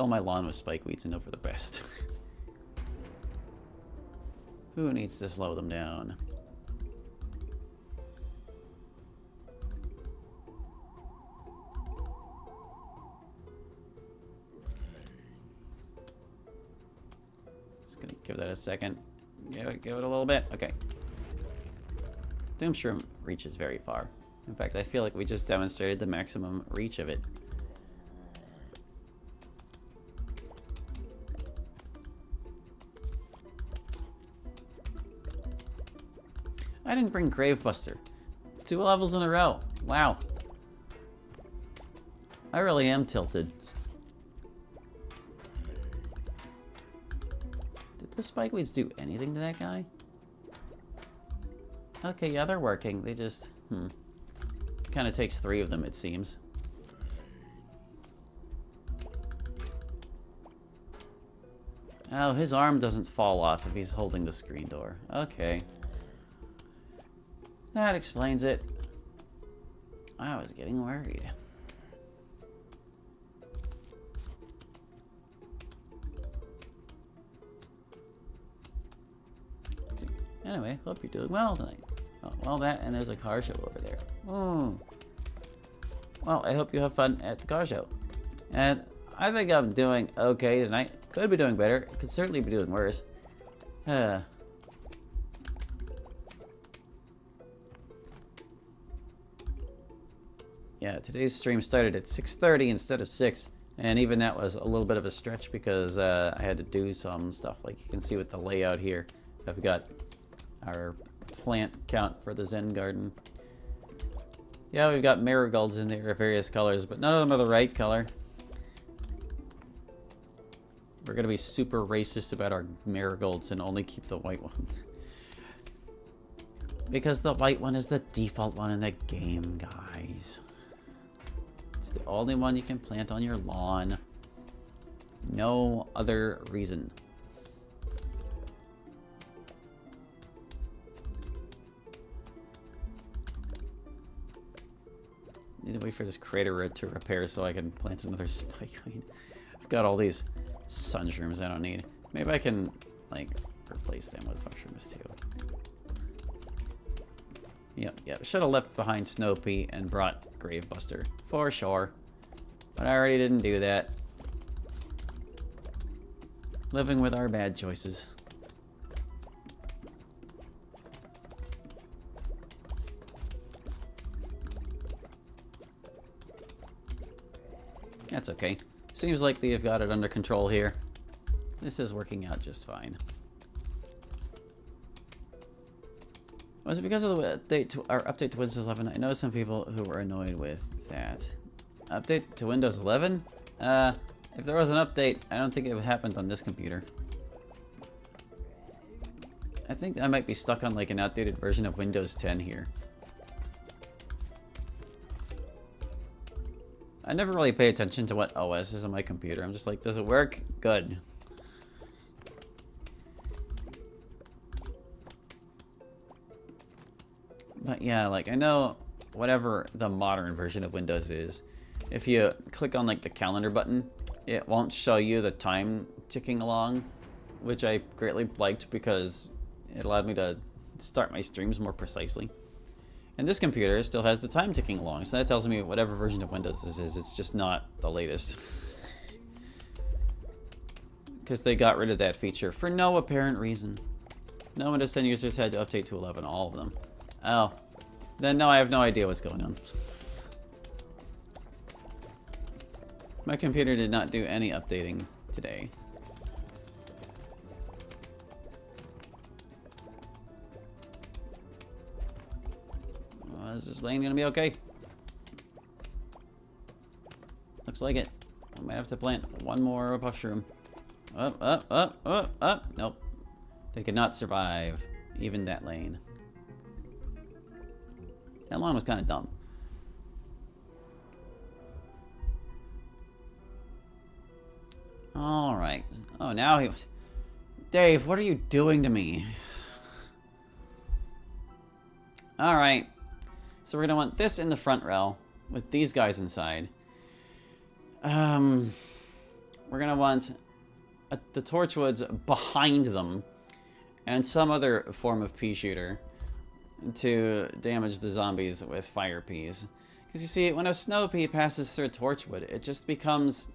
my lawn with spike weeds and hope for the best. Who needs to slow them down? Just gonna give that a second. Give it a little bit. Okay. Doom Shroom reaches very far. In fact, I feel like we just demonstrated the maximum reach of it. I didn't bring Gravebuster. 2 levels in a row. Wow. I really am tilted. The spike weeds do anything to that guy? Okay, yeah, they're working. They just, kind of takes 3 of them, it seems. Oh, his arm doesn't fall off if he's holding the screen door. Okay. That explains it. I was getting worried. Anyway, hope you're doing well tonight. Oh, well, that, and there's a car show over there. Ooh. Well, I hope you have fun at the car show. And I think I'm doing okay tonight. Could be doing better. Could certainly be doing worse. Yeah, today's stream started at 6:30 instead of 6. And even that was a little bit of a stretch because I had to do some stuff. Like you can see with the layout here. I've got our plant count for the Zen garden. Yeah, we've got marigolds in there of various colors, but none of them are the right color. We're gonna be super racist about our marigolds and only keep the white one. Because the white one is the default one in the game, guys. It's the only one you can plant on your lawn. No other reason. Need to wait for this crater to repair so I can plant another spike weed. I've got all these sunshrooms I don't need. Maybe I can, like, replace them with mushrooms too. Yep. Should have left behind Snow Pea and brought Gravebuster for sure. But I already didn't do that. Living with our bad choices. That's okay. Seems like they've got it under control here. This is working out just fine. Was it because of the update to our update to Windows 11? I know some people who were annoyed with that. Update to Windows 11? If there was an update, I don't think it happened on this computer. I think I might be stuck on like an outdated version of Windows 10 here. I never really pay attention to what OS is on my computer. I'm just like, does it work? Good. But yeah, like I know whatever the modern version of Windows is, if you click on like the calendar button, it won't show you the time ticking along, which I greatly liked because it allowed me to start my streams more precisely. And this computer still has the time ticking along, so that tells me whatever version of Windows this is, it's just not the latest. Because they got rid of that feature for no apparent reason. No Windows 10 users had to update to 11, all of them. Oh. Then no, I have no idea what's going on. My computer did not do any updating today. Is this lane gonna be okay? Looks like it. I might have to plant one more mushroom. Up. Nope. They could not survive even that lane. That line was kind of dumb. All right. Oh, now he... Dave, what are you doing to me? All right. So we're going to want this in the front row with these guys inside. We're going to want the torchwoods behind them and some other form of pea shooter to damage the zombies with fire peas. Because you see, when a snow pea passes through a torchwood, it just becomes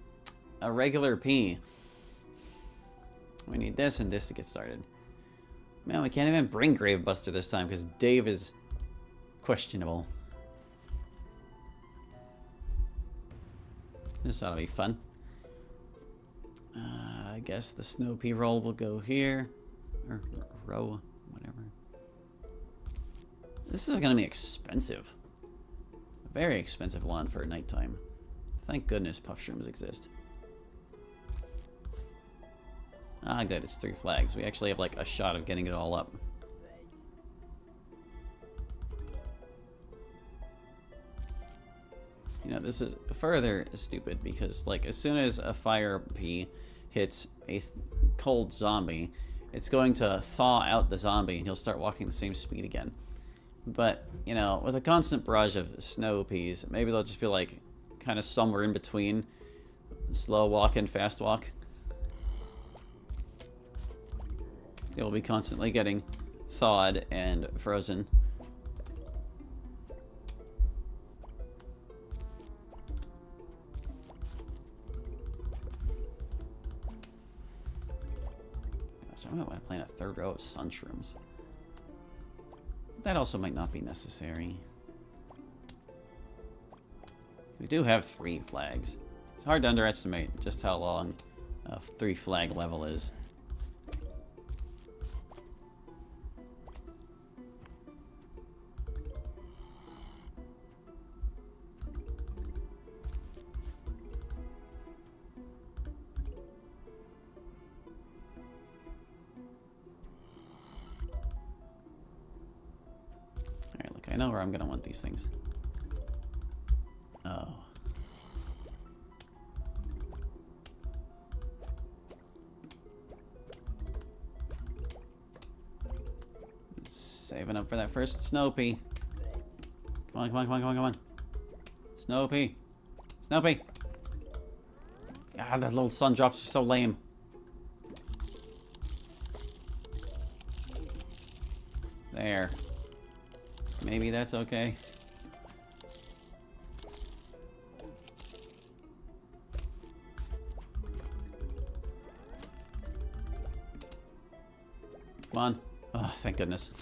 a regular pea. We need this and this to get started. Man, we can't even bring Gravebuster this time because Dave is questionable. This ought to be fun. I guess the snow pea roll will go here. Or row, whatever. This is going to be expensive. A very expensive lawn for nighttime. Thank goodness puff shrooms exist. Ah, good. It's 3 flags. We actually have like a shot of getting it all up. You know, this is further stupid because, like, as soon as a fire pea hits a cold zombie, it's going to thaw out the zombie and he'll start walking the same speed again. But, you know, with a constant barrage of snow peas, maybe they'll just be, like, kind of somewhere in between slow walk and fast walk. They'll be constantly getting thawed and frozen. I might want to plant a 3rd row of sunshrooms. That also might not be necessary. We do have 3 flags. It's hard to underestimate just how long a 3 flag level is. I know where I'm gonna want these things. Oh. Saving up for that first snow pea. Come on, come on, come on, come on, come on. Snow pea. Snow pea. God, that little sun drops are so lame. There. Maybe that's okay. Come on. Oh, thank goodness.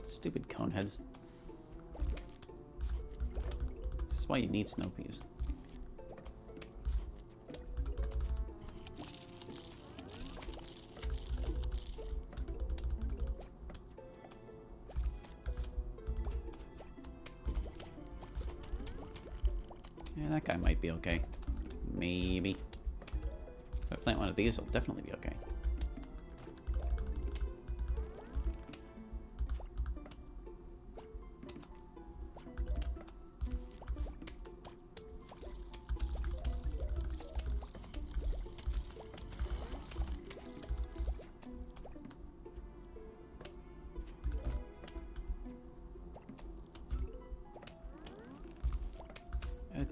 Stupid cone heads. This is why you need snow peas. Yeah, that guy might be okay. Maybe. If I plant one of these, it'll definitely be okay.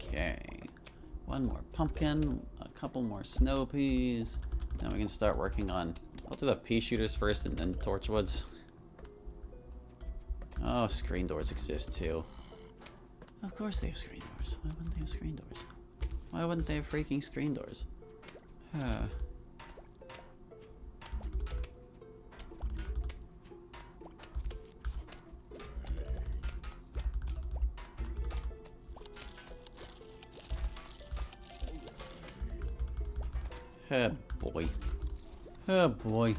Okay. One more pumpkin, a couple more snow peas. Now we can start working on... I'll do the pea shooters first and then torchwoods. Oh, screen doors exist too. Of course they have screen doors. Why wouldn't they have screen doors? Why wouldn't they have freaking screen doors? Huh. Oh boy. Oh boy.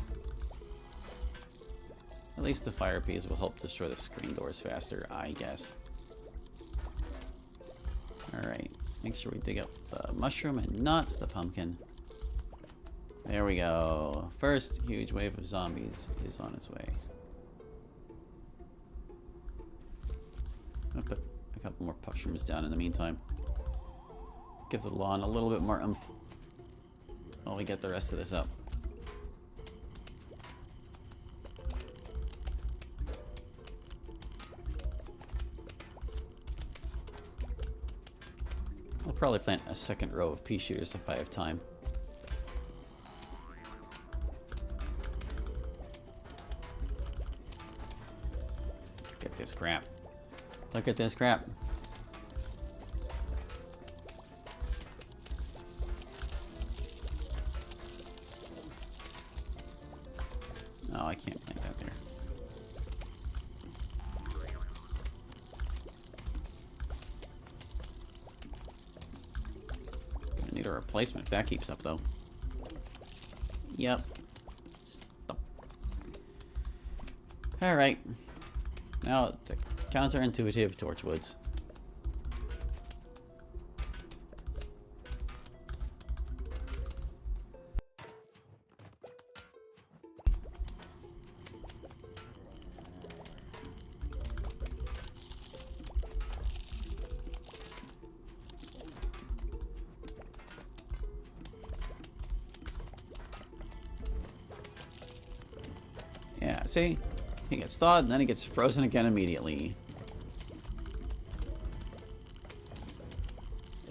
At least the fire peas will help destroy the screen doors faster, I guess. Alright. Make sure we dig up the mushroom and not the pumpkin. There we go. First huge wave of zombies is on its way. I'll put a couple more mushrooms down in the meantime. Give the lawn a little bit more oomph while we get the rest of this up. I'll probably plant a second row of pea shooters if I have time. Get this crap. Look at this crap. Oh, I can't plant that there. I need a replacement if that keeps up, though. Yep. Stop. Alright. Now, the counterintuitive torchwoods. Yeah, see? He gets thawed, and then he gets frozen again immediately.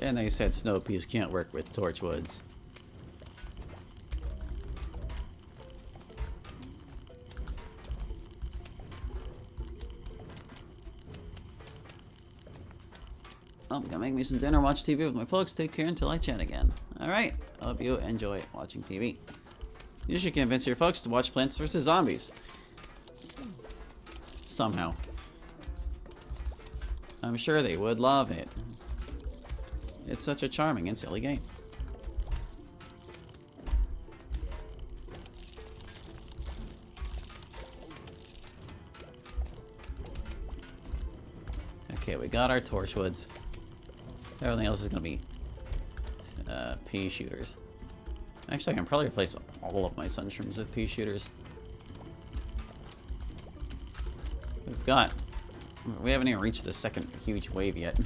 And they said snow peas can't work with torchwoods. Oh, I'm gonna make me some dinner, watch TV with my folks. Take care until I chat again. Alright, I hope you enjoy watching TV. You should convince your folks to watch Plants vs. Zombies. Somehow. I'm sure they would love it. It's such a charming and silly game. Okay, we got our torchwoods. Everything else is gonna be pea shooters. Actually, I can probably replace all of my sunshrooms with pea shooters. We haven't even reached the second huge wave yet.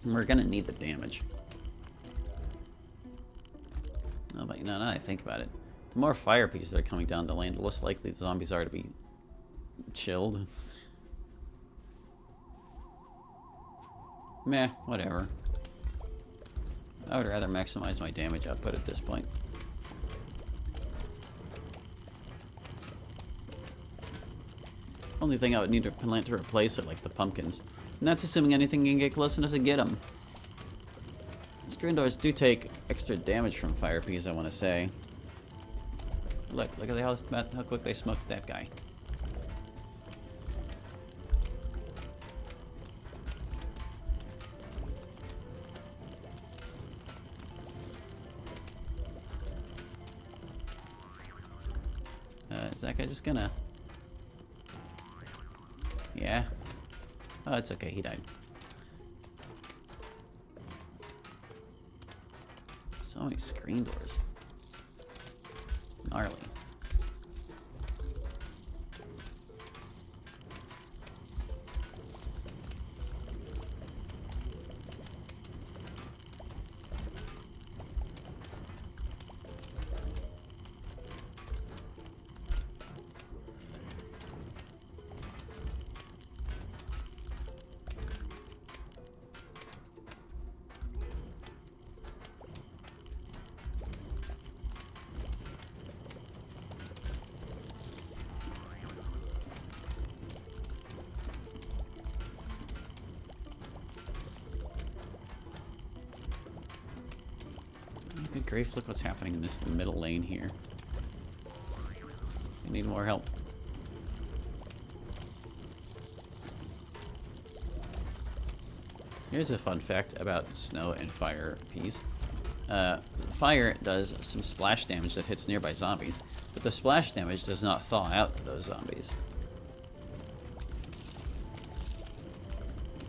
We're gonna need the damage. Oh, but you know, now that I think about it, the more fire peas that are coming down the lane, the less likely the zombies are to be chilled. Meh, whatever. I would rather maximize my damage output at this point. Only thing I would need to plant to replace are like the pumpkins. And that's assuming anything can get close enough to get them. Screen doors do take extra damage from fire peas, I want to say. Look at how quick they smoked that guy. Is that guy just gonna... Yeah. Oh, it's okay. He died. So many screen doors. Gnarly. Good grief, look what's happening in this middle lane here. I need more help. Here's a fun fact about snow and fire peas. Fire does some splash damage that hits nearby zombies, but the splash damage does not thaw out those zombies.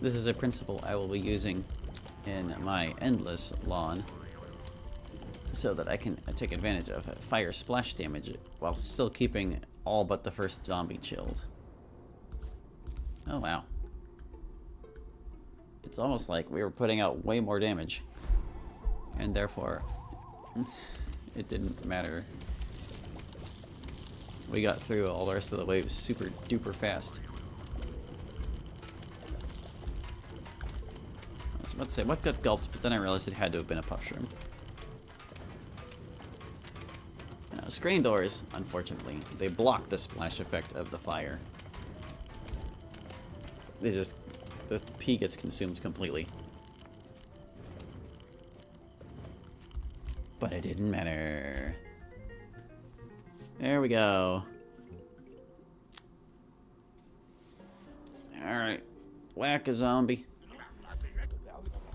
This is a principle I will be using in my endless lawn so that I can take advantage of fire splash damage while still keeping all but the first zombie chilled. Oh wow. It's almost like we were putting out way more damage, and therefore it didn't matter. We got through all the rest of the waves super duper fast. I was about to say what got gulped, but then I realized it had to have been a puff shroom. Now, screen doors, unfortunately, they block the splash effect of the fire. They just, the pea gets consumed completely. But it didn't matter. There we go. Alright. Whack a zombie.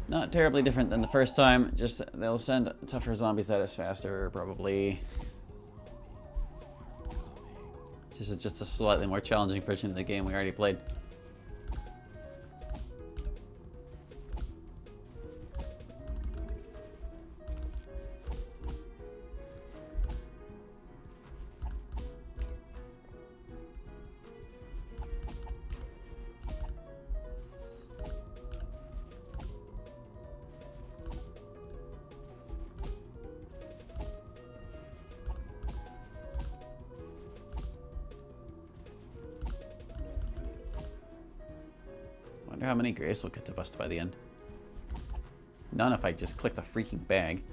Not terribly different than the first time, just they'll send tougher zombies at us faster, probably. This is just a slightly more challenging version of the game we already played. Wonder how many graves will get to bust by the end. None if I just click the freaking bag.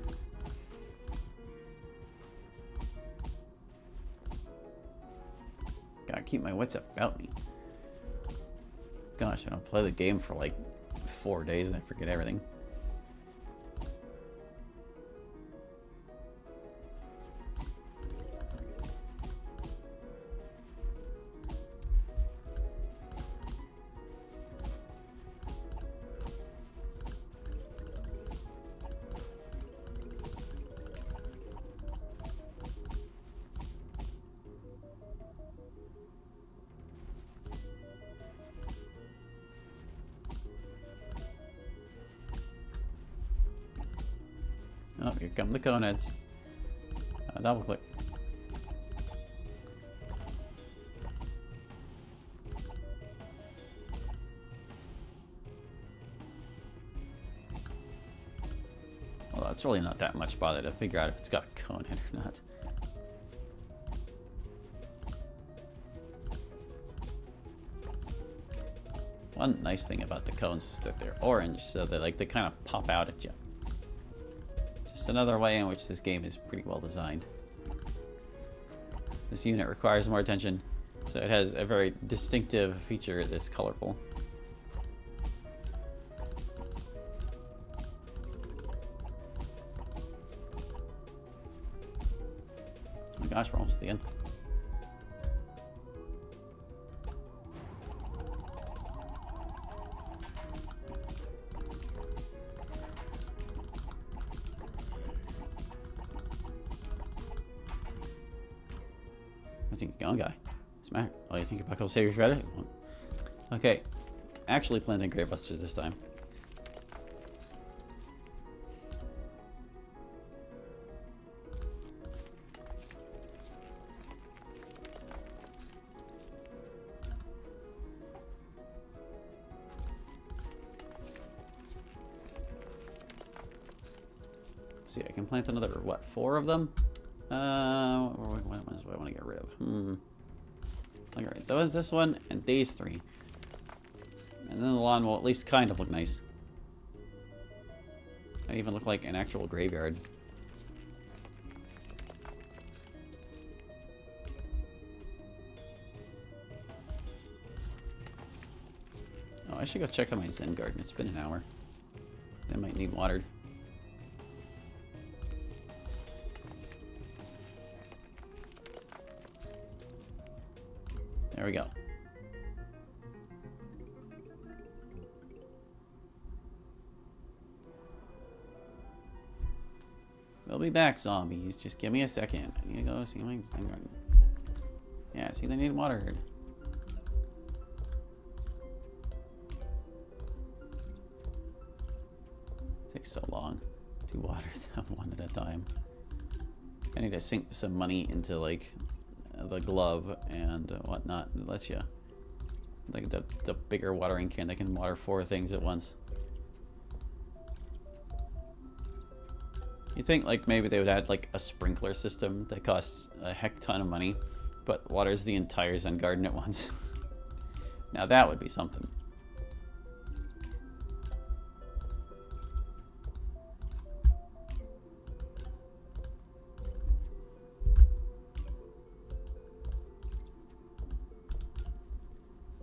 Gotta keep my wits about me. Gosh, I don't play the game for like 4 days and I forget everything. Oh, here come the coneheads. Double click. Well, it's really not that much bother to figure out if it's got a conehead or not. One nice thing about the cones is that they're orange, so they kind of pop out at you. Just another way in which this game is pretty well designed. This unit requires more attention, so it has a very distinctive feature that's colorful. Oh my gosh, we're almost at the end. I think you're going, guy. What's the matter? Oh, you think your buckle savior's ready? Okay. Actually planting grave busters this time. Let's see, I can plant another, what, 4 of them? What ones do I want to get rid of? Alright, this one and these 3. And then the lawn will at least kind of look nice. Might even look like an actual graveyard. Oh, I should go check on my Zen garden. It's been an hour. They might need watered. There we go. We'll be back, zombies. Just give me a second. I need to go see my garden. Yeah, see, they need watered. Takes so long to water them one at a time. I need to sink some money into like the glove and whatnot. It lets you like the bigger watering can that can water 4 things at once. You think like maybe they would add like a sprinkler system that costs a heck ton of money, but waters the entire Zen garden at once. Now that would be something.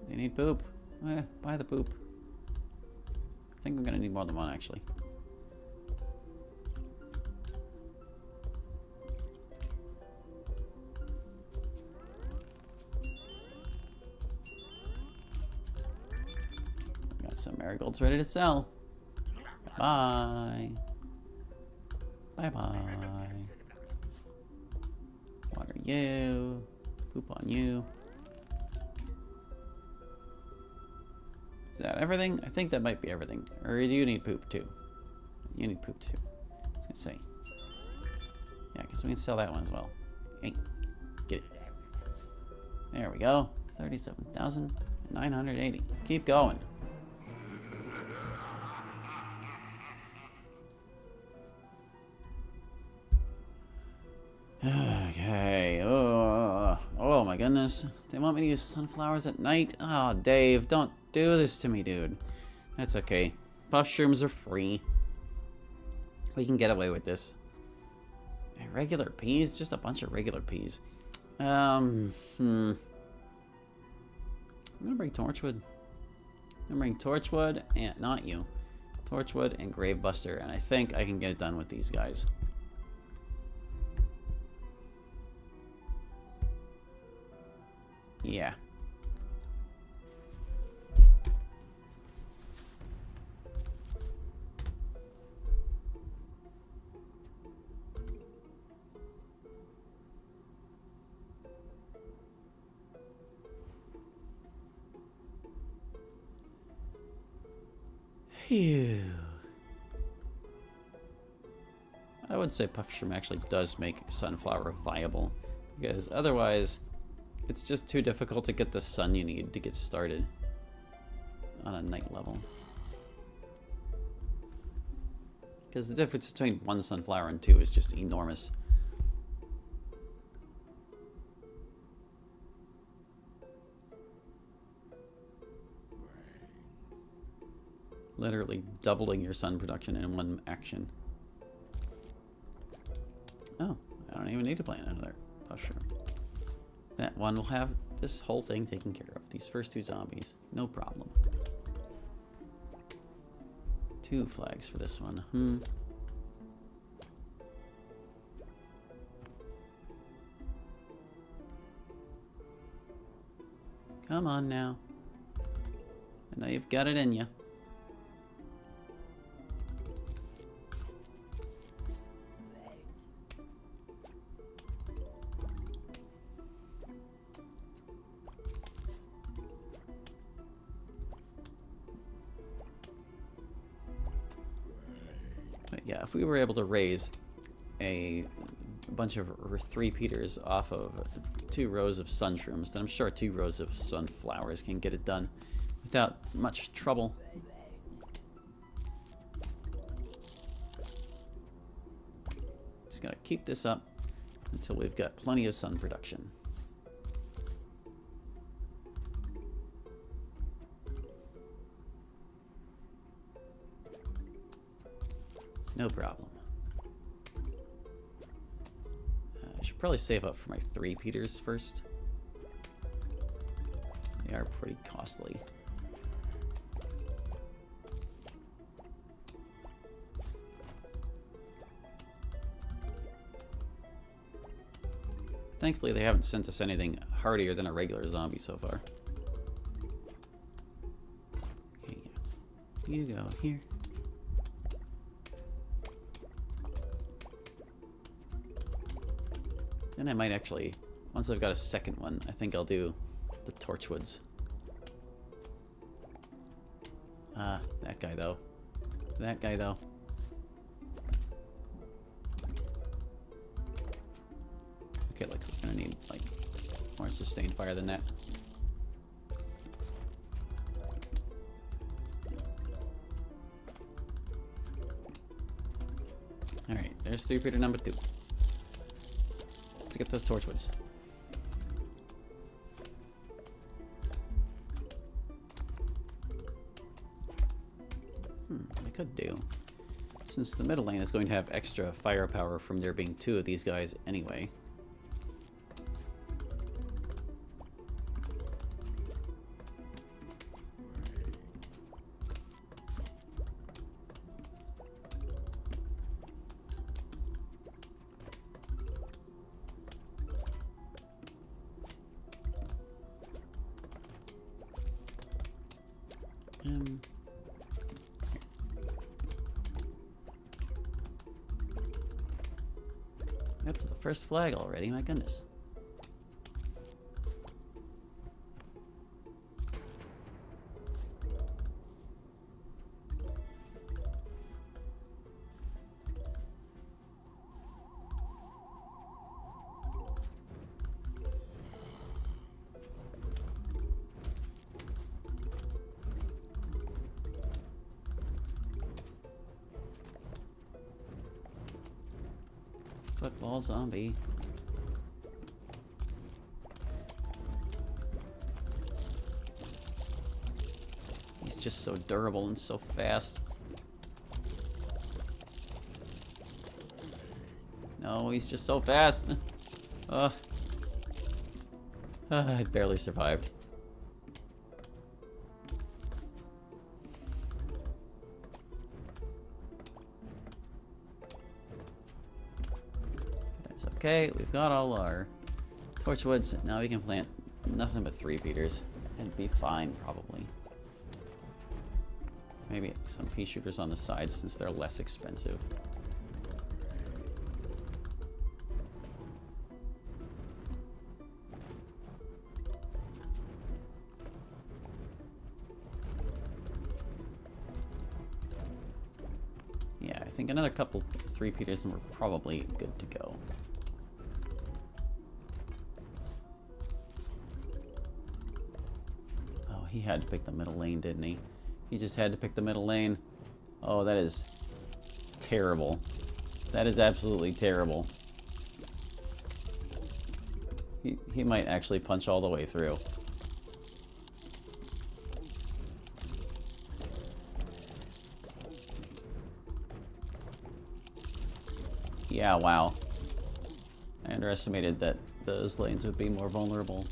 They need poop. Buy the poop. I think I'm gonna need more than one actually. Some marigolds ready to sell. Bye. Bye bye. Water you. Poop on you. Is that everything? I think that might be everything. Or do you need poop too? You need poop too. I was gonna say. Yeah, because we can sell that one as well. Hey, get it. There we go. 37,980. Keep going. Okay. Oh my goodness. They want me to use sunflowers at night? Oh, Dave, don't do this to me, dude. That's okay. Puff shrooms are free. We can get away with this. Regular peas? Just a bunch of regular peas. I'm gonna bring torchwood. I'm gonna bring torchwood and not you. Torchwood and Gravebuster, and I think I can get it done with these guys. Yeah. Phew. I would say Puff Shroom actually does make Sunflower viable, because otherwise it's just too difficult to get the sun you need to get started on a night level. Because the difference between one sunflower and 2 is just enormous. Literally doubling your sun production in one action. Oh, I don't even need to plant another Puff Shroom. That one will have this whole thing taken care of. These first 2 zombies. No problem. 2 flags for this one. Come on now. I know you've got it in you. But yeah, if we were able to raise a bunch of 3 Peters off of 2 rows of sunshrooms, then I'm sure 2 rows of sunflowers can get it done without much trouble. Just gotta keep this up until we've got plenty of sun production. No problem. I should probably save up for my 3 Peters first. They are pretty costly. Thankfully, they haven't sent us anything hardier than a regular zombie so far. Okay, yeah. You go here. Then I might actually, once I've got a second one, I think I'll do the Torchwoods. That guy though. That guy though. Okay, like we're gonna need like more sustained fire than that. Alright, there's 3 Peter number 2. Let's get those Torchwoods. I could do. Since the middle lane is going to have extra firepower from there being 2 of these guys anyway. Up to the first flag already, my goodness. Football zombie. He's just so durable and so fast. No, he's just so fast. I barely survived. Okay, we've got all our Torchwoods. Now we can plant nothing but 3 Peters and be fine, probably. Maybe some pea shooters on the side since they're less expensive. Yeah, I think another couple 3 Peters and we're probably good to go. He had to pick the middle lane, didn't he? He just had to pick the middle lane. Oh, that is terrible. That is absolutely terrible. He might actually punch all the way through. Yeah, wow. I underestimated that those lanes would be more vulnerable.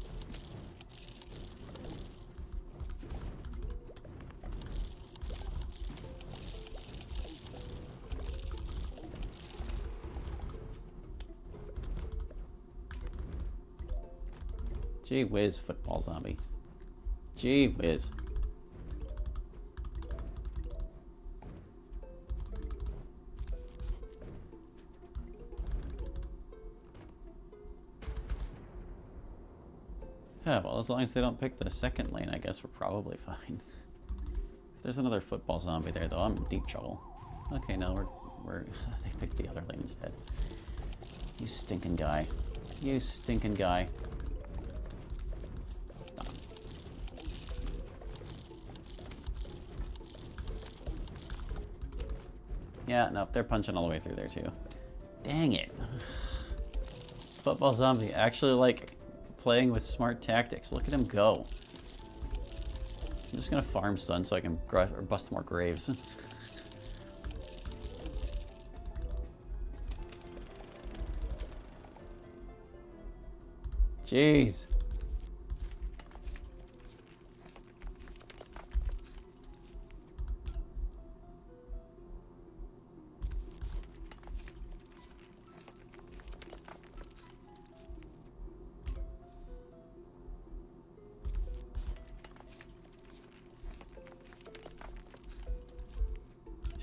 Gee whiz, football zombie. Gee whiz. Yeah, well, as long as they don't pick the second lane, I guess we're probably fine. If there's another football zombie there, though, I'm in deep trouble. Okay, no, we're they picked the other lane instead. You stinking guy. You stinking guy. Yeah, nope, they're punching all the way through there too. Dang it. Football zombie actually like playing with smart tactics. Look at him go. I'm just gonna farm stun so I can bust more graves. Jeez.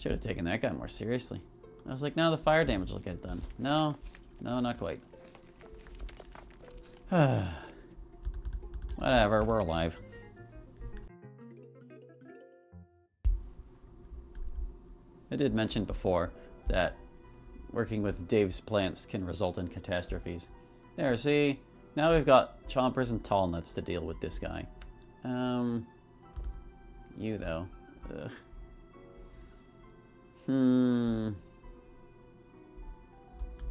Should have taken that guy more seriously. I was like, no, the fire damage will get it done. No, no, not quite. Whatever, we're alive. I did mention before that working with Dave's plants can result in catastrophes. There, see? Now we've got chompers and tall nuts to deal with this guy. You though. Ugh.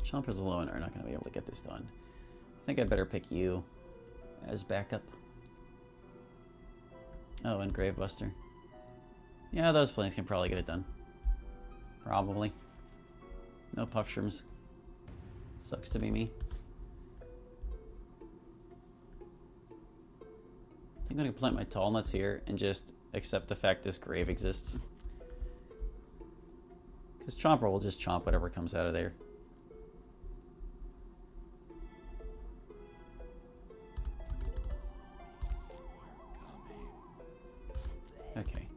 Chompers alone are not going to be able to get this done. I think I better pick you as backup. Oh, and Gravebuster. Yeah, those plants can probably get it done. Probably. No puff shrooms. Sucks to be me. I think I'm going to plant my tall nuts here and just accept the fact this grave exists. Because Chomper will just chomp whatever comes out of there. Okay.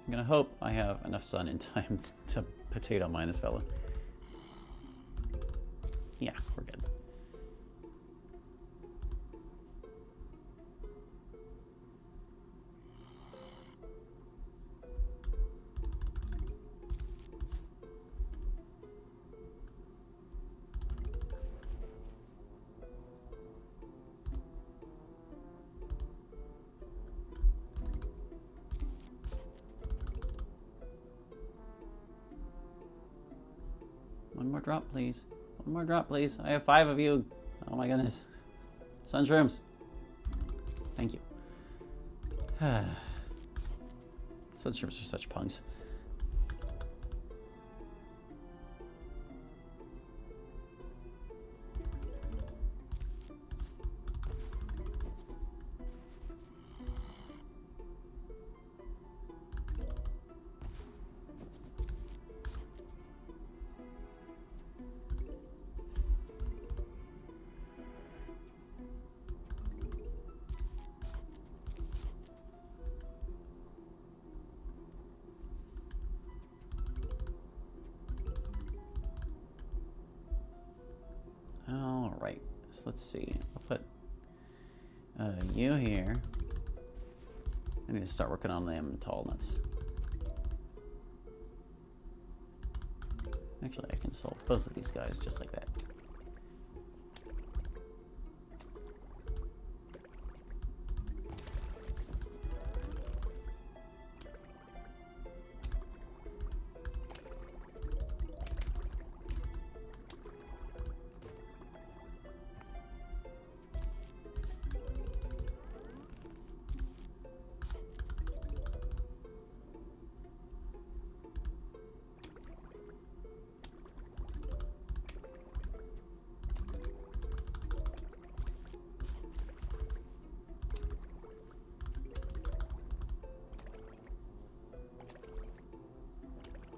I'm gonna hope I have enough sun in time to potato mine this fella. Yeah, we're good. One more drop, please. One more drop, please. I have 5 of you. Oh my goodness. Sunshrooms. Thank you. Sunshrooms are such punks. Alright, so let's see. I'll put you here. I need to start working on them tall nuts. Actually, I can solve both of these guys just like that.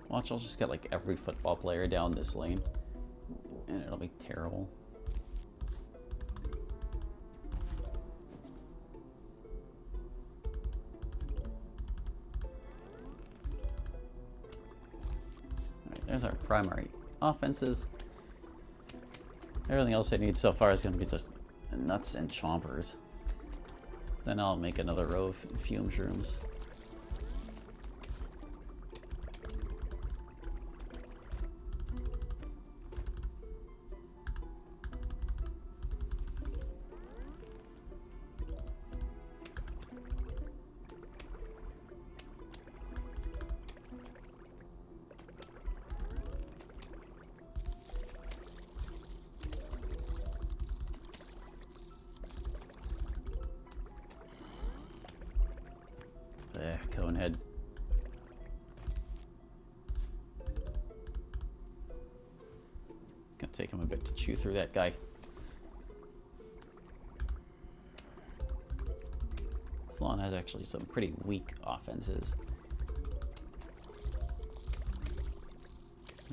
Watch, I'll just get like every football player down this lane, and it'll be terrible. Alright, there's our primary offenses. Everything else I need so far is going to be just nuts and chompers. Then I'll make another row of fume shrooms. Conehead. It's gonna take him a bit to chew through that guy. Salon has actually some pretty weak offenses.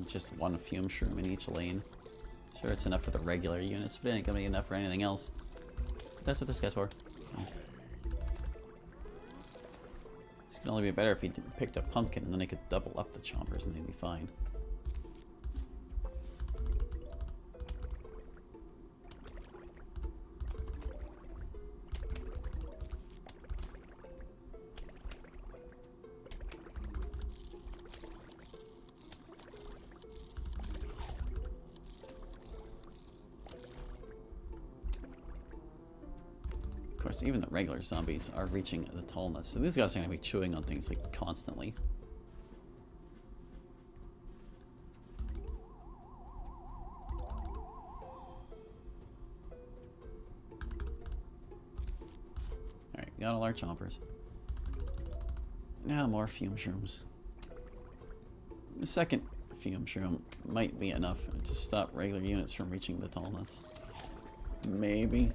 Just one fume shroom in each lane. Sure, it's enough for the regular units, but it ain't gonna be enough for anything else. That's what this guy's for. Oh. It'd only be better if he picked a pumpkin and then he could double up the chompers and they'd be fine. Of course, even the regular zombies are reaching the tall nuts, so these guys are going to be chewing on things like constantly. Alright, got all our chompers. Now more fume shrooms. The second fume shroom might be enough to stop regular units from reaching the tall nuts. Maybe.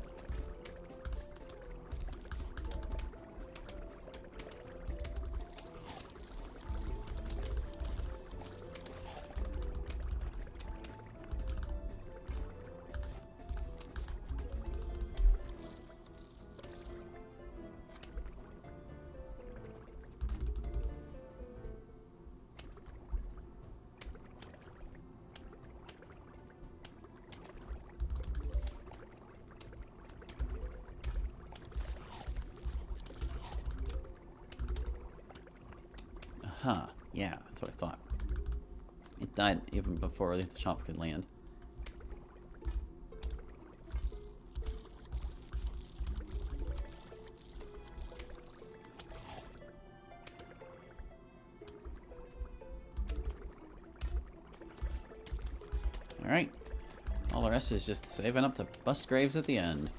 Huh, yeah, that's what I thought. It died even before the chomp could land. Alright. All the rest is just saving up to bust graves at the end.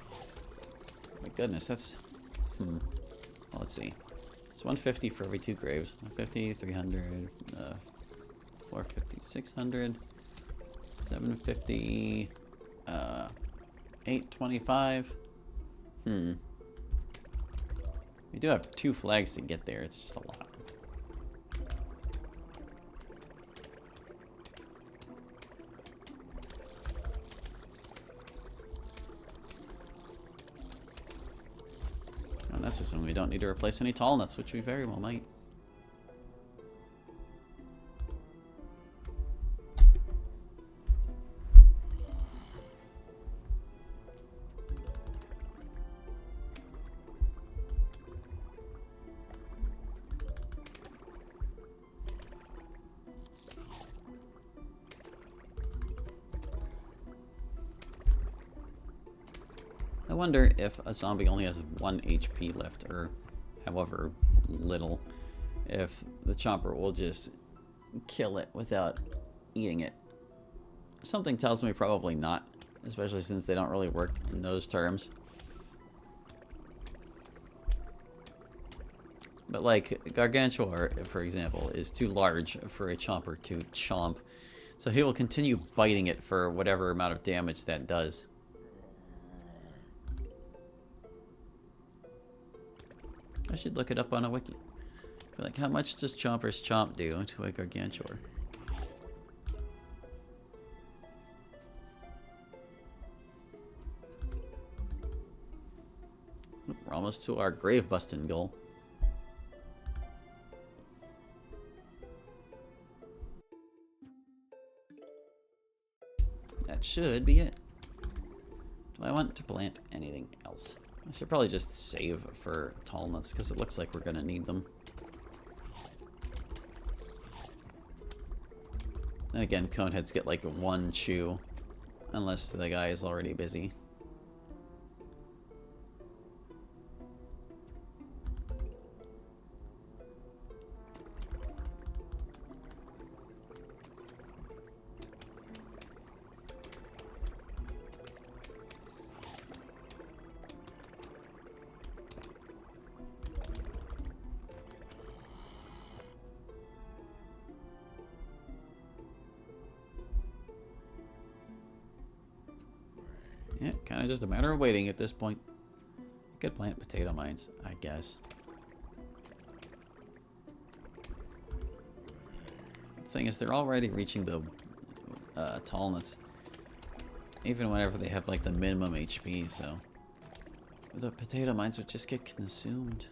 My goodness, that's... Well, let's see. It's 150 for every 2 graves. 150, 300, 450, 600, 750, 825. We do have 2 flags to get there. It's just a lot. That's assuming we don't need to replace any tall nuts, which we very well might. I wonder if a zombie only has 1 HP left, or however little, if the chomper will just kill it without eating it. Something tells me probably not, especially since they don't really work in those terms. But like, Gargantuar, for example, is too large for a chomper to chomp, so he will continue biting it for whatever amount of damage that does. I should look it up on a wiki. Like, how much does Chomper's Chomp do to a Gargantuar? We're almost to our grave busting goal. That should be it. Do I want to plant anything else? I should probably just save for tall nuts because it looks like we're going to need them. And again, coneheads get like 1 chew unless the guy is already busy. Yeah, kind of just a matter of waiting at this point. I could plant potato mines, I guess. The thing is, they're already reaching the tall nuts, even whenever they have like the minimum HP, so the potato mines would just get consumed.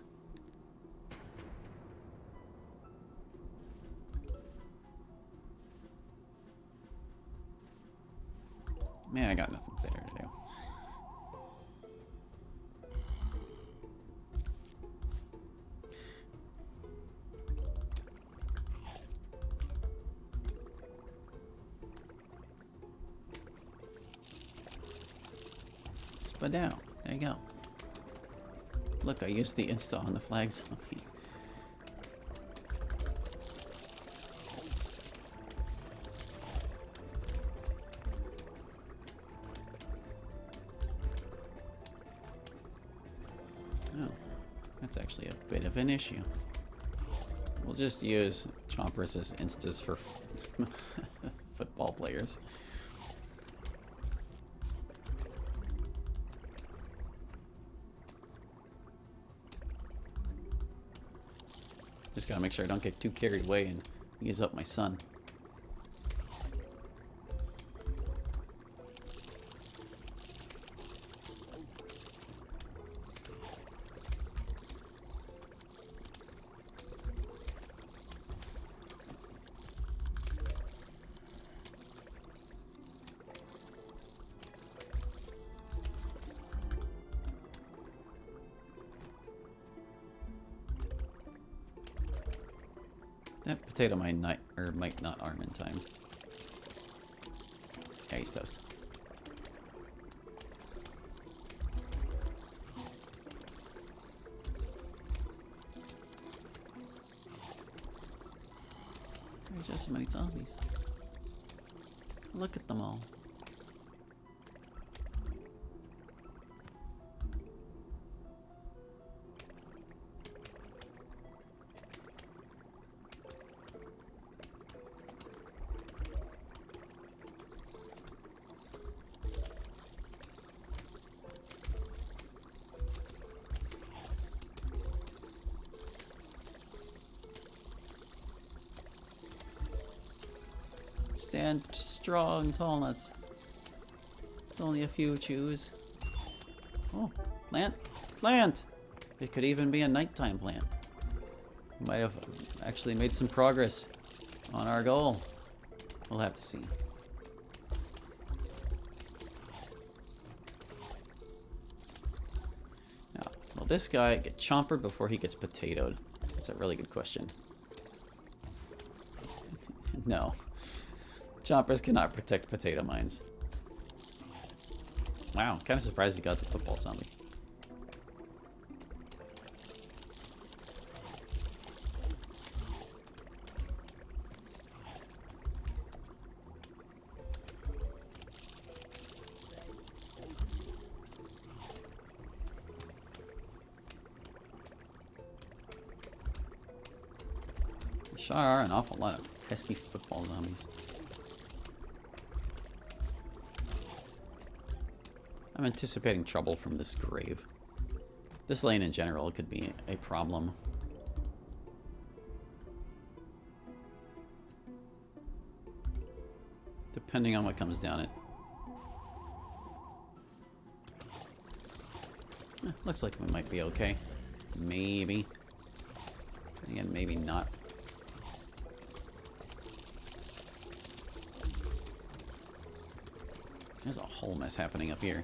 Man, I got nothing better to do. Spud down. There you go. Look, I used the insta on the flag zombie. Oh, that's actually a bit of an issue. We'll just use chompers as instas for football players. Just gotta make sure I don't get too carried away and use up my sun. That potato might not arm in time. Yeah, he's toast. There's just so many zombies. Look at them all. Stand strong, tall nuts. It's only a few chews. Oh, plant! Plant! It could even be a nighttime plant. We might have actually made some progress on our goal. We'll have to see. Now, will this guy get chompered before he gets potatoed? That's a really good question. No. Chompers cannot protect potato mines. Wow, kind of surprised he got the football zombie. There sure are an awful lot of pesky football zombies. I'm anticipating trouble from this grave. This lane in general could be a problem. Depending on what comes down it. Looks like we might be okay. Maybe. Again, maybe not. There's a whole mess happening up here.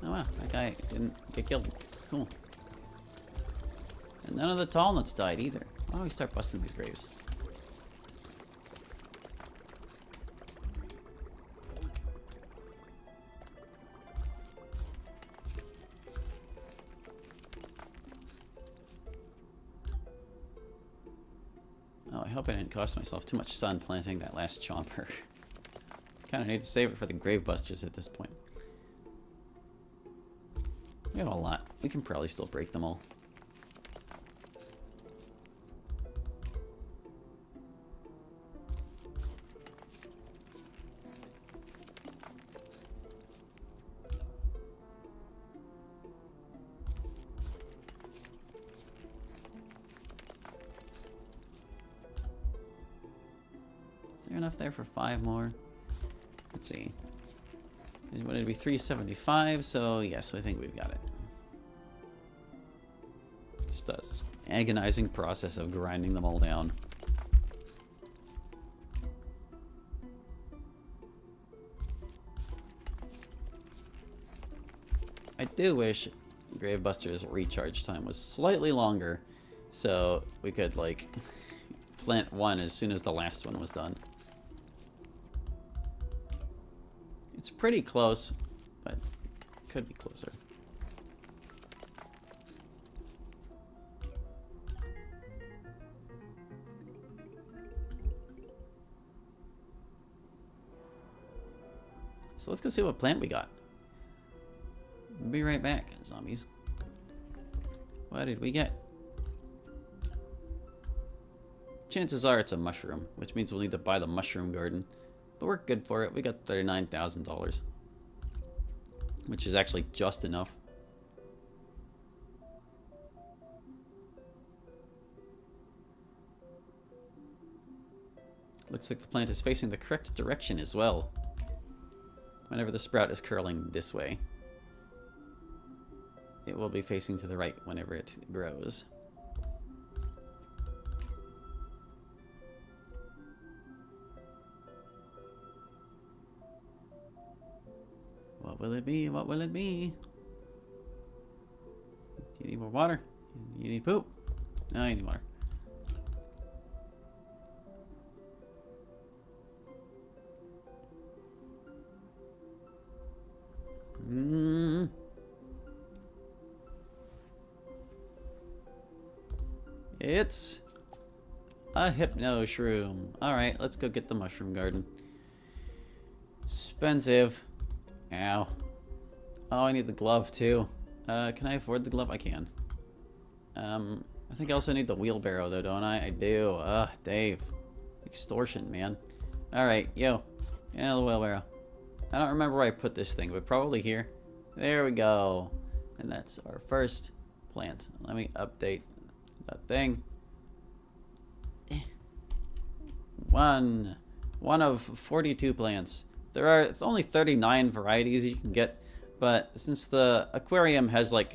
Oh wow, that guy didn't get killed. Cool. And none of the tall nuts died either. Why don't we start busting these graves? Oh, I hope I didn't cost myself too much sun planting that last chomper. Kind of need to save it for the grave busters at this point. We have a lot. We can probably still break them all. Is there enough there for 5 more? Let's see. It wanted to be 375, so yes, I think we've got it. Just this agonizing process of grinding them all down. I do wish Gravebuster's recharge time was slightly longer, so we could, like, plant one as soon as the last one was done. It's pretty close, but could be closer. So let's go see what plant we got. We'll be right back, zombies. What did we get? Chances are it's a mushroom, which means we'll need to buy the mushroom garden. But we're good for it. We got $39,000, which is actually just enough. Looks like the plant is facing the correct direction as well. Whenever the sprout is curling this way, it will be facing to the right whenever it grows. What will it be? What will it be? Do you need more water? You need poop? No, you need water. It's a hypno shroom. Alright, let's go get the mushroom garden. Expensive. Ow. Oh, I need the glove too. Can I afford the glove? I can. I think I also need the wheelbarrow though, don't I? I do. Dave. Extortion, man. Alright, yo. Get another wheelbarrow. I don't remember where I put this thing, but probably here. There we go. And that's our first plant. Let me update that thing. One of 42 plants. It's only 39 varieties you can get, but since the aquarium has like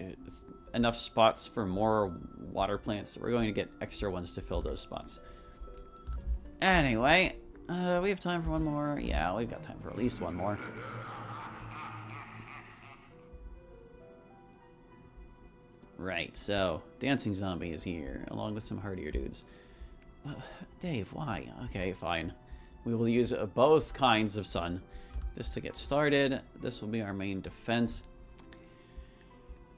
enough spots for more water plants, we're going to get extra ones to fill those spots. Anyway, we have time for one more. Yeah, we've got time for at least one more. Right, so Dancing Zombie is here, along with some hardier dudes. Dave, why? Okay, fine. We will use both kinds of sun. Just to get started, this will be our main defense.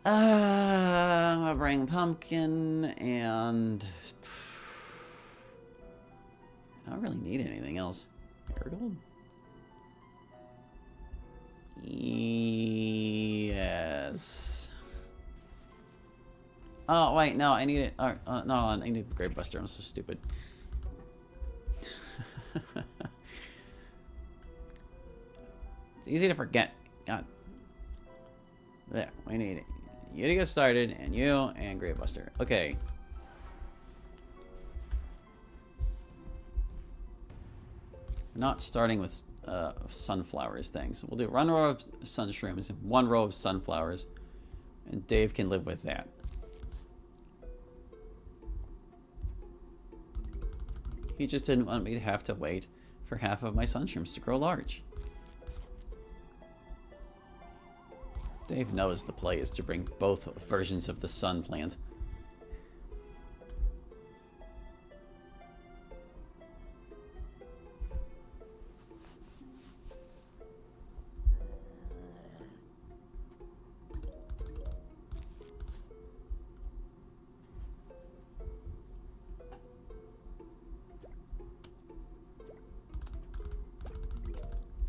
I'm gonna bring pumpkin, and I don't really need anything else. Marigold? Yes. Oh, wait, no, I need it. No, I need Gravebuster. I'm so stupid. It's easy to forget. God. There, we need it. You to get started, and you, and Gravebuster. Okay. Not starting with sunflowers things. So we'll do one row of sun shrooms and one row of sunflowers. And Dave can live with that. He just didn't want me to have to wait for half of my sun shrooms to grow large. Dave knows the play is to bring both versions of the sun plant.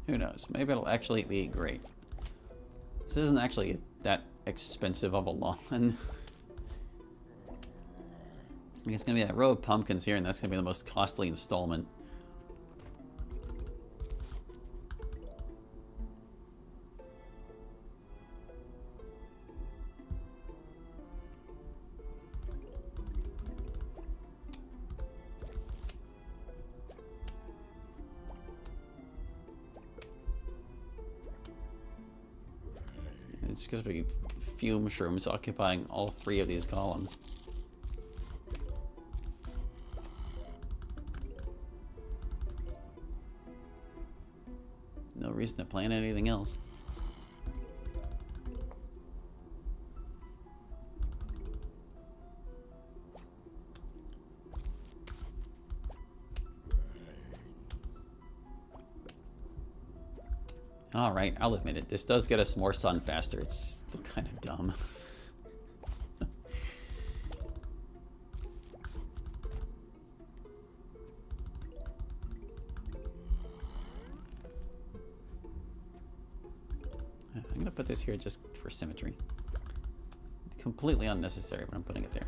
Who knows? Maybe it'll actually be great. This isn't actually that expensive of a lawn. I mean, it's going to be that row of pumpkins here, and that's going to be the most costly installment. It's going to be fume shrooms occupying all 3 of these columns. No reason to plan anything else. Alright, I'll admit it. This does get us more sun faster. It's still kind of dumb. I'm going to put this here just for symmetry. Completely unnecessary, but I'm putting it there.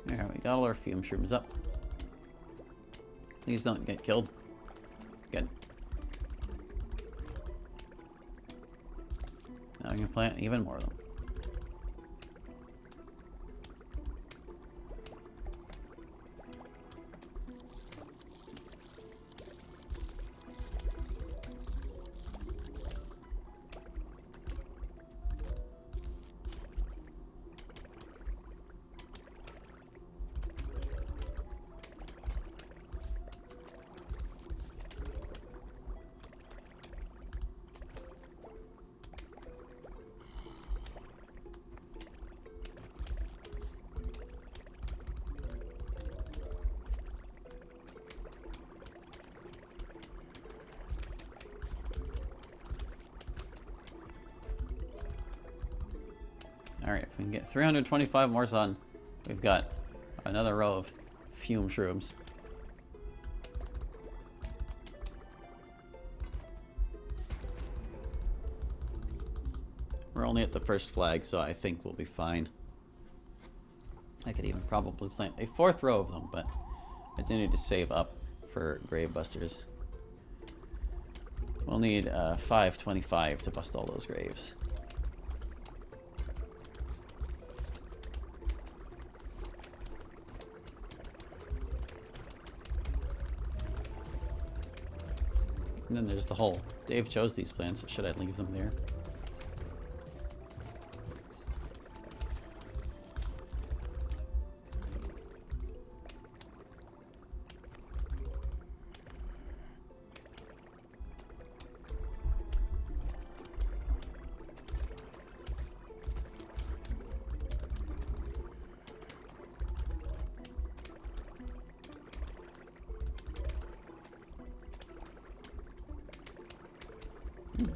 There, we got all our fume shrooms up. Please don't get killed. Good. Now I'm gonna plant even more of them. Alright, if we can get 325 more sun, we've got another row of fume shrooms. We're only at the first flag, so I think we'll be fine. I could even probably plant a 4th row of them, but I do need to save up for grave busters. We'll need 525 to bust all those graves. And then there's the hole. Dave chose these plants, so should I leave them there?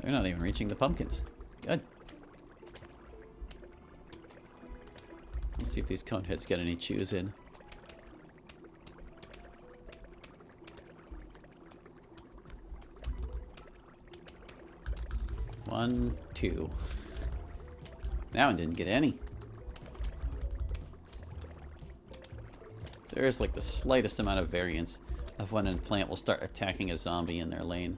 They're not even reaching the pumpkins. Good. Let's see if these cone heads get any chews in. One, two. That one didn't get any. There is like the slightest amount of variance of when a plant will start attacking a zombie in their lane.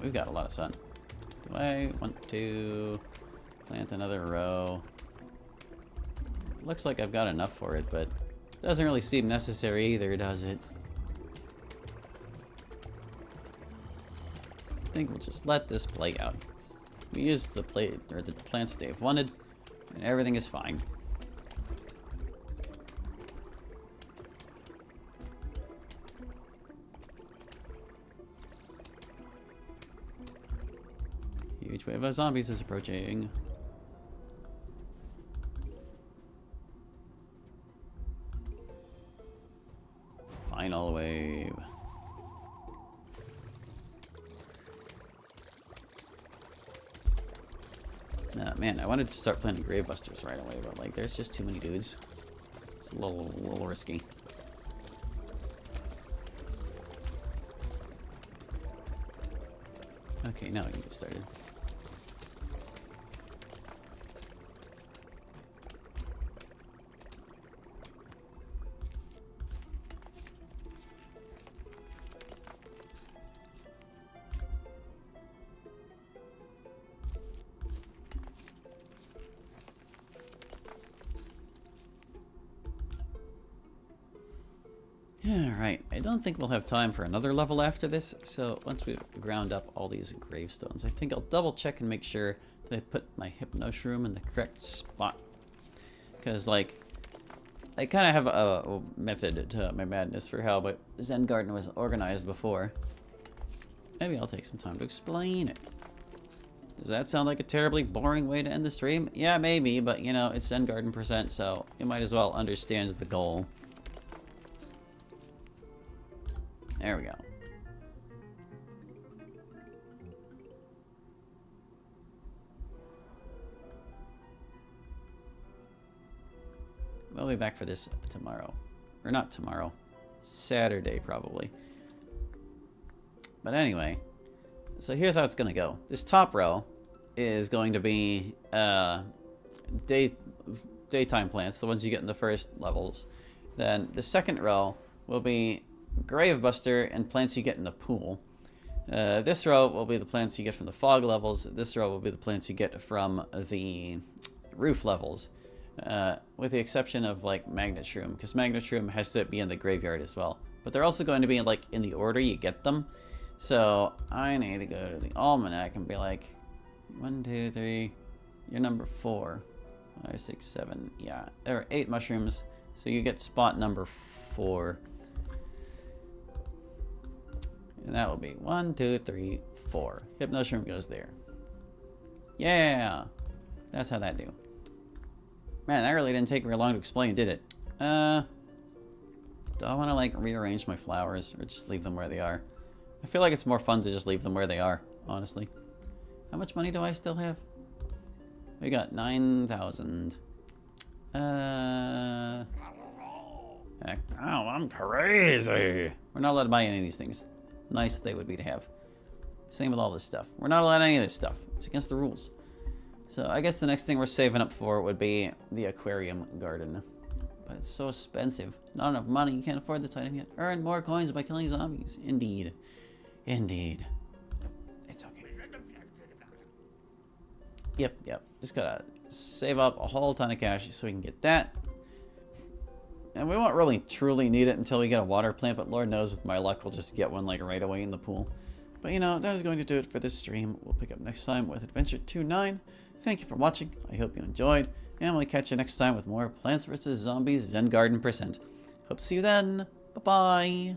we've got a lot of sun. Do I want to plant another row? Looks like I've got enough for it, but doesn't really seem necessary either, does it? I think we'll just let this play out. We used the plants Dave wanted, and everything is fine. Huge wave of zombies is approaching. Final wave. Man, I wanted to start planting Gravebusters right away, but like, there's just too many dudes. It's a little risky. Okay, now we can get started. Alright, I don't think we'll have time for another level after this, so once we've ground up all these gravestones, I think I'll double check and make sure that I put my hypnoshroom in the correct spot. Because, like, I kind of have a method to my madness for how my Zen garden was organized before. Maybe I'll take some time to explain it. Does that sound like a terribly boring way to end the stream? Yeah, maybe, but, you know, it's Zen garden %, so you might as well understand the goal. There we go. We'll be back for this tomorrow. Or not tomorrow. Saturday, probably. But anyway. So here's how it's going to go. This top row is going to be daytime plants, the ones you get in the first levels. Then the second row will be Gravebuster and plants you get in the pool. This row will be the plants you get from the fog levels. This row will be the plants you get from the roof levels. With the exception of like Magnet Shroom, because Magnet Shroom has to be in the graveyard as well. But they're also going to be like in the order you get them. So I need to go to the almanac and be like, 1, 2, 3, you're number 4. 5, 6, 7. Yeah, there are 8 mushrooms. So you get spot number 4. And that will be 1, 2, 3, 4. Hypnoshroom goes there. Yeah! That's how that do. Man, that really didn't take very long to explain, did it? Do I want to, like, rearrange my flowers or just leave them where they are? I feel like it's more fun to just leave them where they are, honestly. How much money do I still have? We got 9,000. Oh, I'm crazy. We're not allowed to buy any of these things. Nice they would be to have. Same with all this stuff. We're not allowed any of this stuff. It's against the rules. So I guess the next thing we're saving up for would be the aquarium garden. But it's so expensive. Not enough money. You can't afford this item yet. Earn more coins by killing zombies. Indeed. Indeed. It's okay. Yep. Just gotta save up a whole ton of cash so we can get that. And we won't really truly need it until we get a water plant, but Lord knows with my luck we'll just get one like right away in the pool. But you know, that is going to do it for this stream. We'll pick up next time with Adventure 2.9. Thank you for watching. I hope you enjoyed. And we'll catch you next time with more Plants vs. Zombies Zen Garden %. Hope to see you then. Bye-bye.